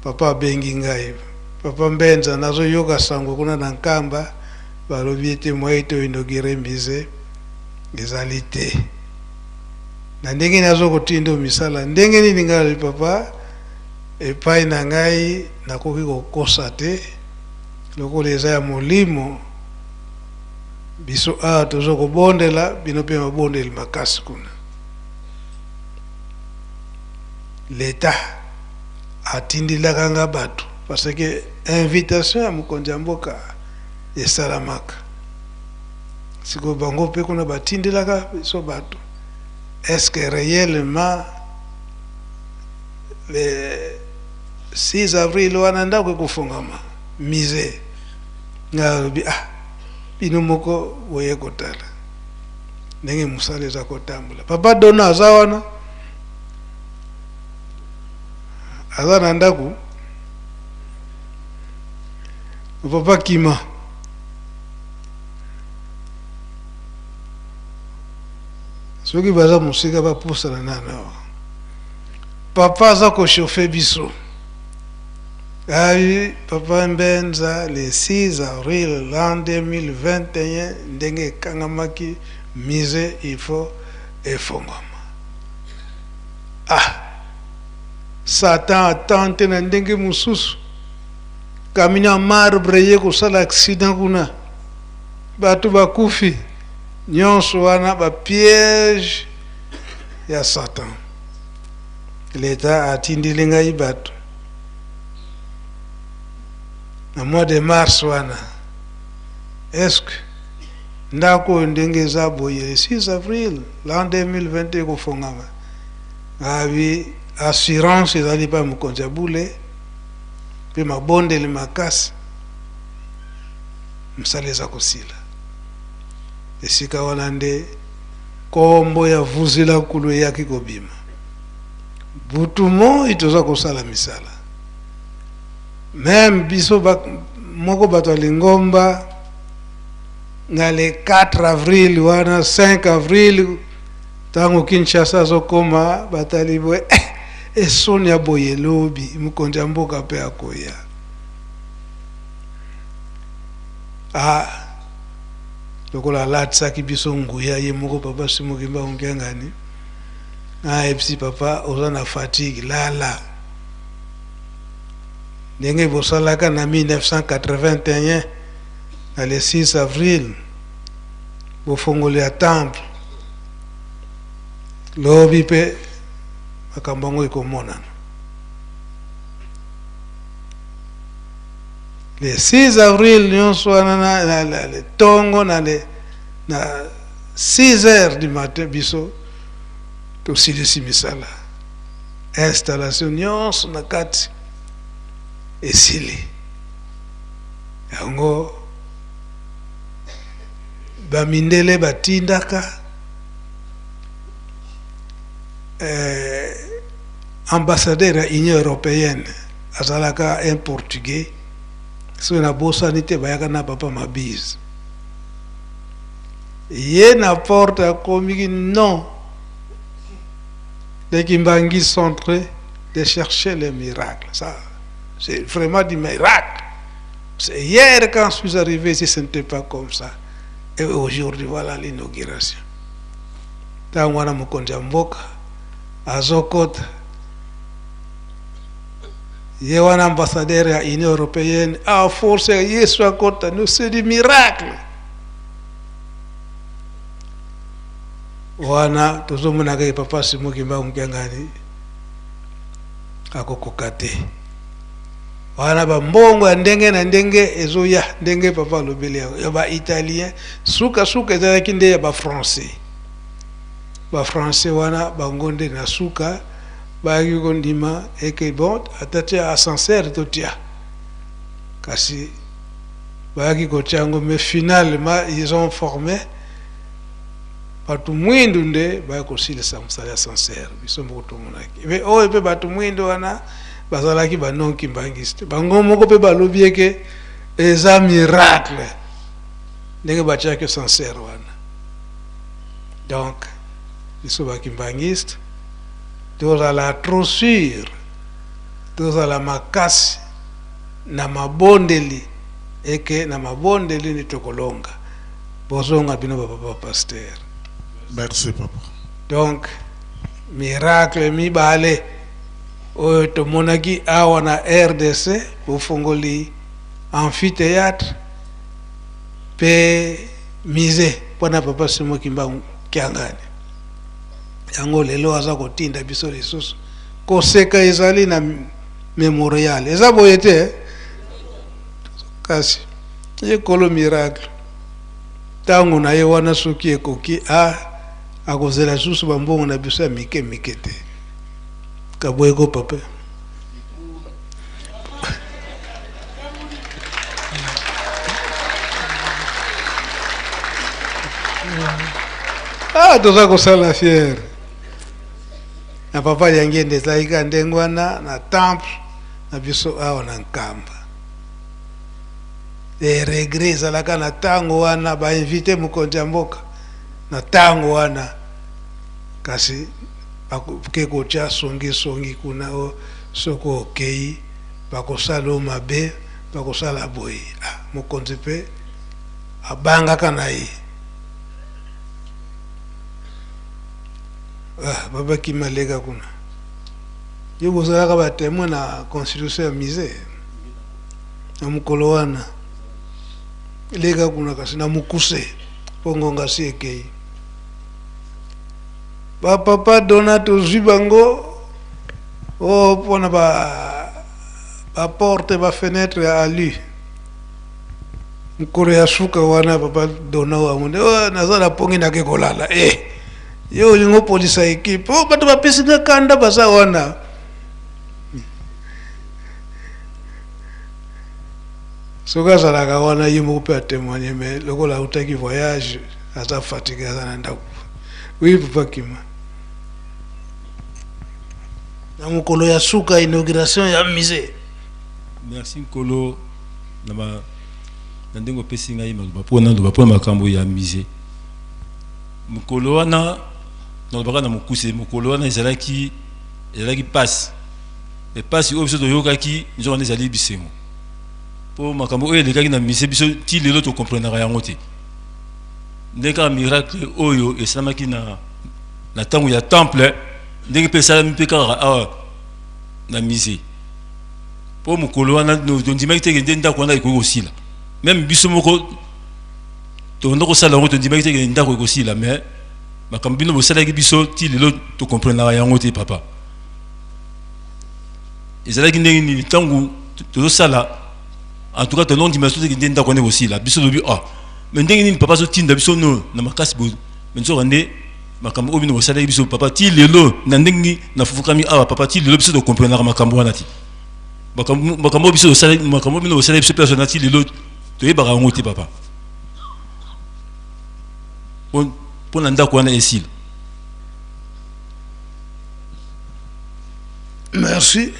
papa bengi ngai papa Mbenza nazoyoka sango kuna na nkamba balobi ete moito inogire mise ezali te na ndenge nazokotinda misala ndenge nini ngali papa epai na ngai nakoki kokosa te lokola eza ya molimo biso awa tozokobondela bino mpe mabondeli makasi kuna leta atindilaka nga bato parce que invitation ya mokonzi ya mboka esalamaka sikoyo bango mpe kuna batindelaka biso bato. Est-ce que réellement le 6 avril wana ndako ekofungama mise ngalobi bino moko boye kotala ndenge musala eza kotambola papa Dona aza wana aza na ndako papa Kima soki baza musika bapusana nana papa aza kochauffe biso ayi papa Mbenza le 6 avril l'an 2021 ndenge ekangamaki mise il faut efongama Satan atante na ndenge mususu kamina marbre ye kosala accident kuna bato bakufi nyonso wana bapiège ya Satan. L'État atindili ngai bato na mois de mars wana est-ce que ndako ndenge eza boye le 6 avril l'an 2020 ekofongama abi assurance ezali pa mokonzi ya bule mpe mabondeli makasi mosala eza kosila esika wana nde kombo ya vuzila nkulu eyaki kobima butu moi toza kosala misala même biso moko bato ya Lingomba na le 4 avril wana 5 avril ntango Kinshasa azokoma batali boye esoni ya boye lobi mokonzi ya mboka mpe akoya lokola alatisaki biso nguya ye moko papa Simokimba ongiangani epsi papa oza na fatigue lala ndenge bosalaka na 1981 na le 6 avril bofongoli ya temple lobi mpe makambo yango ekomonana le 6 avril nyonso wana na le tongo na 6 heures du matin biso tosilisi misala installation nyonso na kati esili yango bamindele batindaka ambassadeur ya Union européenne azalaka un portugais soki na bosani te bayaka na papa Mabise ye na porte akomiki non les Kimbangi sont en train de chercher les miracles. Ça, c'est vraiment du miracle. C'est hier quand je suis arrivé ici, ce n'était pas comme ça. Et aujourd'hui, voilà l'inauguration. Dans wana mokonzi ya mboka azokota ye wana ambassadeur ya Union européenne a force Yesu akota nous c'est du miracle wana tozomona ke papa Simoki Mbangu Mkiangani akokoka te wana bambongo ya ndenge na ndenge ezoya ndenge papa alobeli ya ba italien suka ezalaki nde ya ba français wana bangonde na suka bayaki kondima eke bon atatia ascenseur totia kasi bayaki kotia yango mais finalement ils ont formé batu mwindu nde bayaki kosilisa mosala ascenseur biso moko tomonaki mais oyo mpe batu mwindu wana bazalaki banonki mbangiste bango moko mpe balobi eke eza miracle ndenge batiaki ascenseur wana donc biso bakimbangiste tozala trop sûr tozala makasi na mabondeli eke na mabondeli ni tokolonga bozonga bino bapapa pasteur. Merci papa. Donc miracle mibale oyo tomonaki awa na RDC bofongoli amphithéâtre pe musée mpona papa Simoki Mbangu Mkiangani yango lelo aza kotinda biso lisusu koseka ezali na memorial eza boye te kasi ekolo miracle ntango na ye wana soki ekoki akozela susu bambongo na biso ya mike mike te kaboyeko papa toza kosala fiere na papa liangende ezalika ndenge wana na temple na biso awa na nkamba regret ezalaka na ntango wana bainvite mokonzi ya mboka na ntango wana kasi bakoke kotya songisongi kuna soki okei bakosala o mabe bakosala boye mokonzi mpe abangaka na ye babaki maleka kuna yo bozalaka batémoin na constitution ya musée na mokolo wana leka kuna kasi na mokuse mpo ngonga si ekei bapapa dona tozwi bango mpona baporte bafenetre ya alu mokolo ya suka wana papa dona wamonde naza na pongi nake kolala yo olingo polisa ekipe bato bapesinga kanda baza wana soki azalaka wana ye moko mpe atémoigne mais lokola autaki voyage aza fatigue aza na ndako oui papa Kima na mokolo ya suka inauguration ya musée. Merci nkolo na ndenge opesi ngai maloba mpona makambo ya musée mokolo wana nalobaka na mokuse mokolo wana ezalaki pasi epasi oyo biso toyokaki nzoko wana ezali bisengo mpo makambo oyo elekaki na musée biso ti lelo tokomprenaka yango te ndenge kaka miracle oyo esalamaki na ntango ya temple ndenge mpe esalami mpe kaka awa na musée mpo mokolo wana tondimaki teke nde ndako wana ekoki kosila même biso moko tonda kosala yango tondimaki teke ndako ekosila mais makambo bino bosalaki biso ti lelo tokomprenaka yango te papa ezalaki ndenge nini ntango tozosala en tout cas tondondima so teke nde ndako wana ekosila biso lobi mais ndenge nini papa azotinda biso no na makasi boye mais nzoka nde makambo oyo bino bosalaki biso papa ti lelo na ndenge nafufukami awa papa ti lelo biso tokomprenaka makambo wana ti makambo biso makambo bino bosalaki biso persona ti lelo toyebaka yango te papa mpo na ndako wana esila. Merci.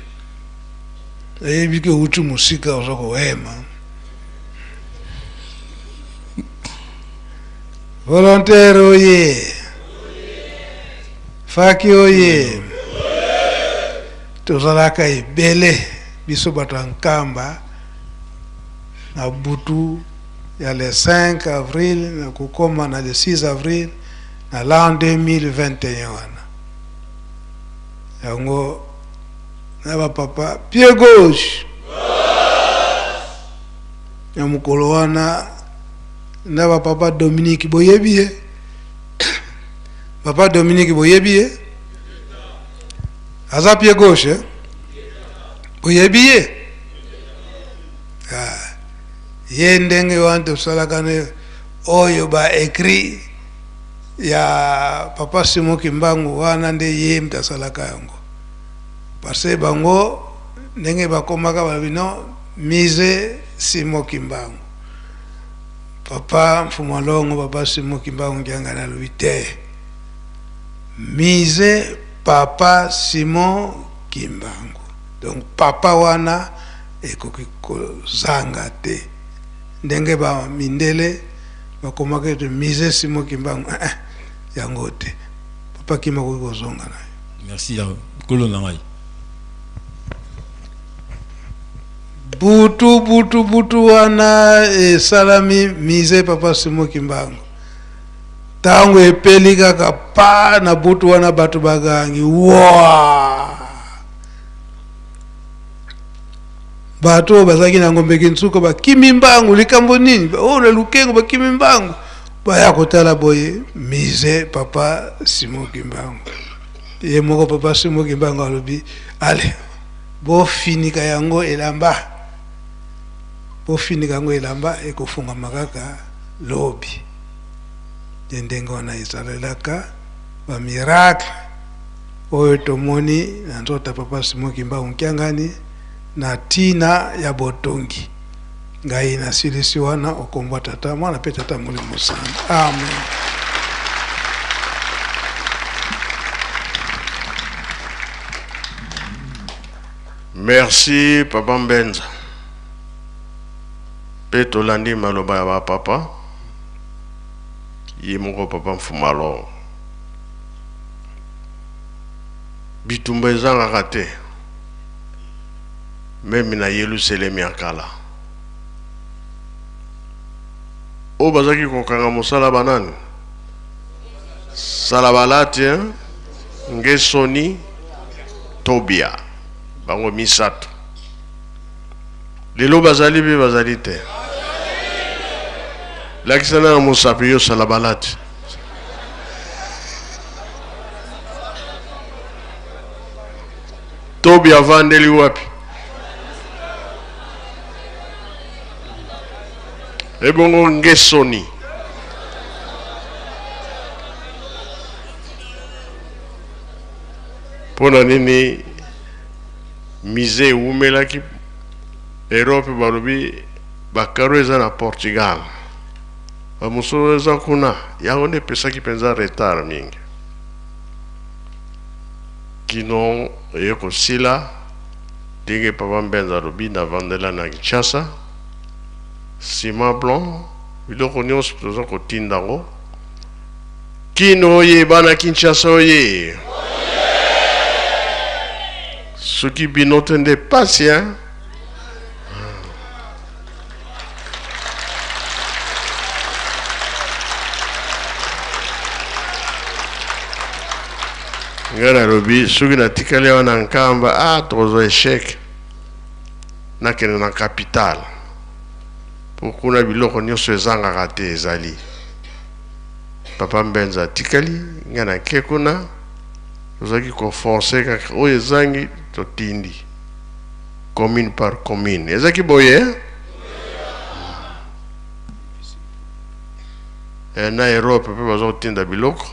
Nayebi ke uti mosika oza kohema volontaire oye faki oye tozalaka ebele biso bato ya nkamba na butu ya le 5 avril na kokoma na le 6 avril na l'an 2021 wana yango na ba papa pied gauche ya mukolo wana na ba papa Dominique boyebi papa Dominique boyebi aza pied gauche boyebi ye ndenge wantu salakane oyo ba écrit ya papa Simon Kimbangu wana nde ye mtasalaka yango parce bango ndenge bakomaka babino mise Simon Kimbangu papa Mfumalongo papa Simon Kimbangu ngianga na luite mise papa Simon Kimbangu donc papa wana ekoki kozanga te ndenge ba mindele bakomaka te mise Simon Kimbangu yango te papa kima kozonga na merci ya kolo na ngai butu wana salami mise papa Simon Kimbangu tango epeli kaka pa na butu wana batu bagangi wa batu bazaki na ngombe kinsuko bakimi mbangu likambo nini ole lukengo bakimi mbangu baya kotala boye mise papa Simon Kimbangu ye moko papa Simon Kimbangu alobi ale bo finika yango elamba ekofunga makaka lobi ndenge wana isalelaka ba miracle oyo tomoni na nzota papa Simon Kimbangu nkiangani na tina ya botongi ngai na silisi wana okomba tata mwana pe tata mulimo sana amen. Merci papa Mbenza pe tolandi maloba ya ba papa ye moko papa Mfumalo bitumba ezangaka te meme na Yerusalemi ya kala o bazaki kokanga mosala banani Salabalati Ngesoni Tobia bango misato lelo bazali be bazali te lakisana na mosapi yo Salabalati Tobia vandeli wapi ebongo Ngesoni pona nini mise umelaki Europe balobi bakaro eza na Portugal bamusolo eza kuna yango nde pesaki penza retard mingi kino eyeko sila ndenge papa Mbenza alobi na vandela na Kinshasa ciment blanc biloko nyonso toza kotinda ngo kino oye bana Kinshasa oye soki bino te nde pasi ngana lobi soki natikali wana nkamba tokozwa échec nakende na capitale po kuna biloko nyonso ezangaka te ezali papa Mbenza atikali ngana nke kuna tozalaki koforce kaka oyo ezangi totindi commune par commune ezalaki boye na Europe pe baza kotinda biloko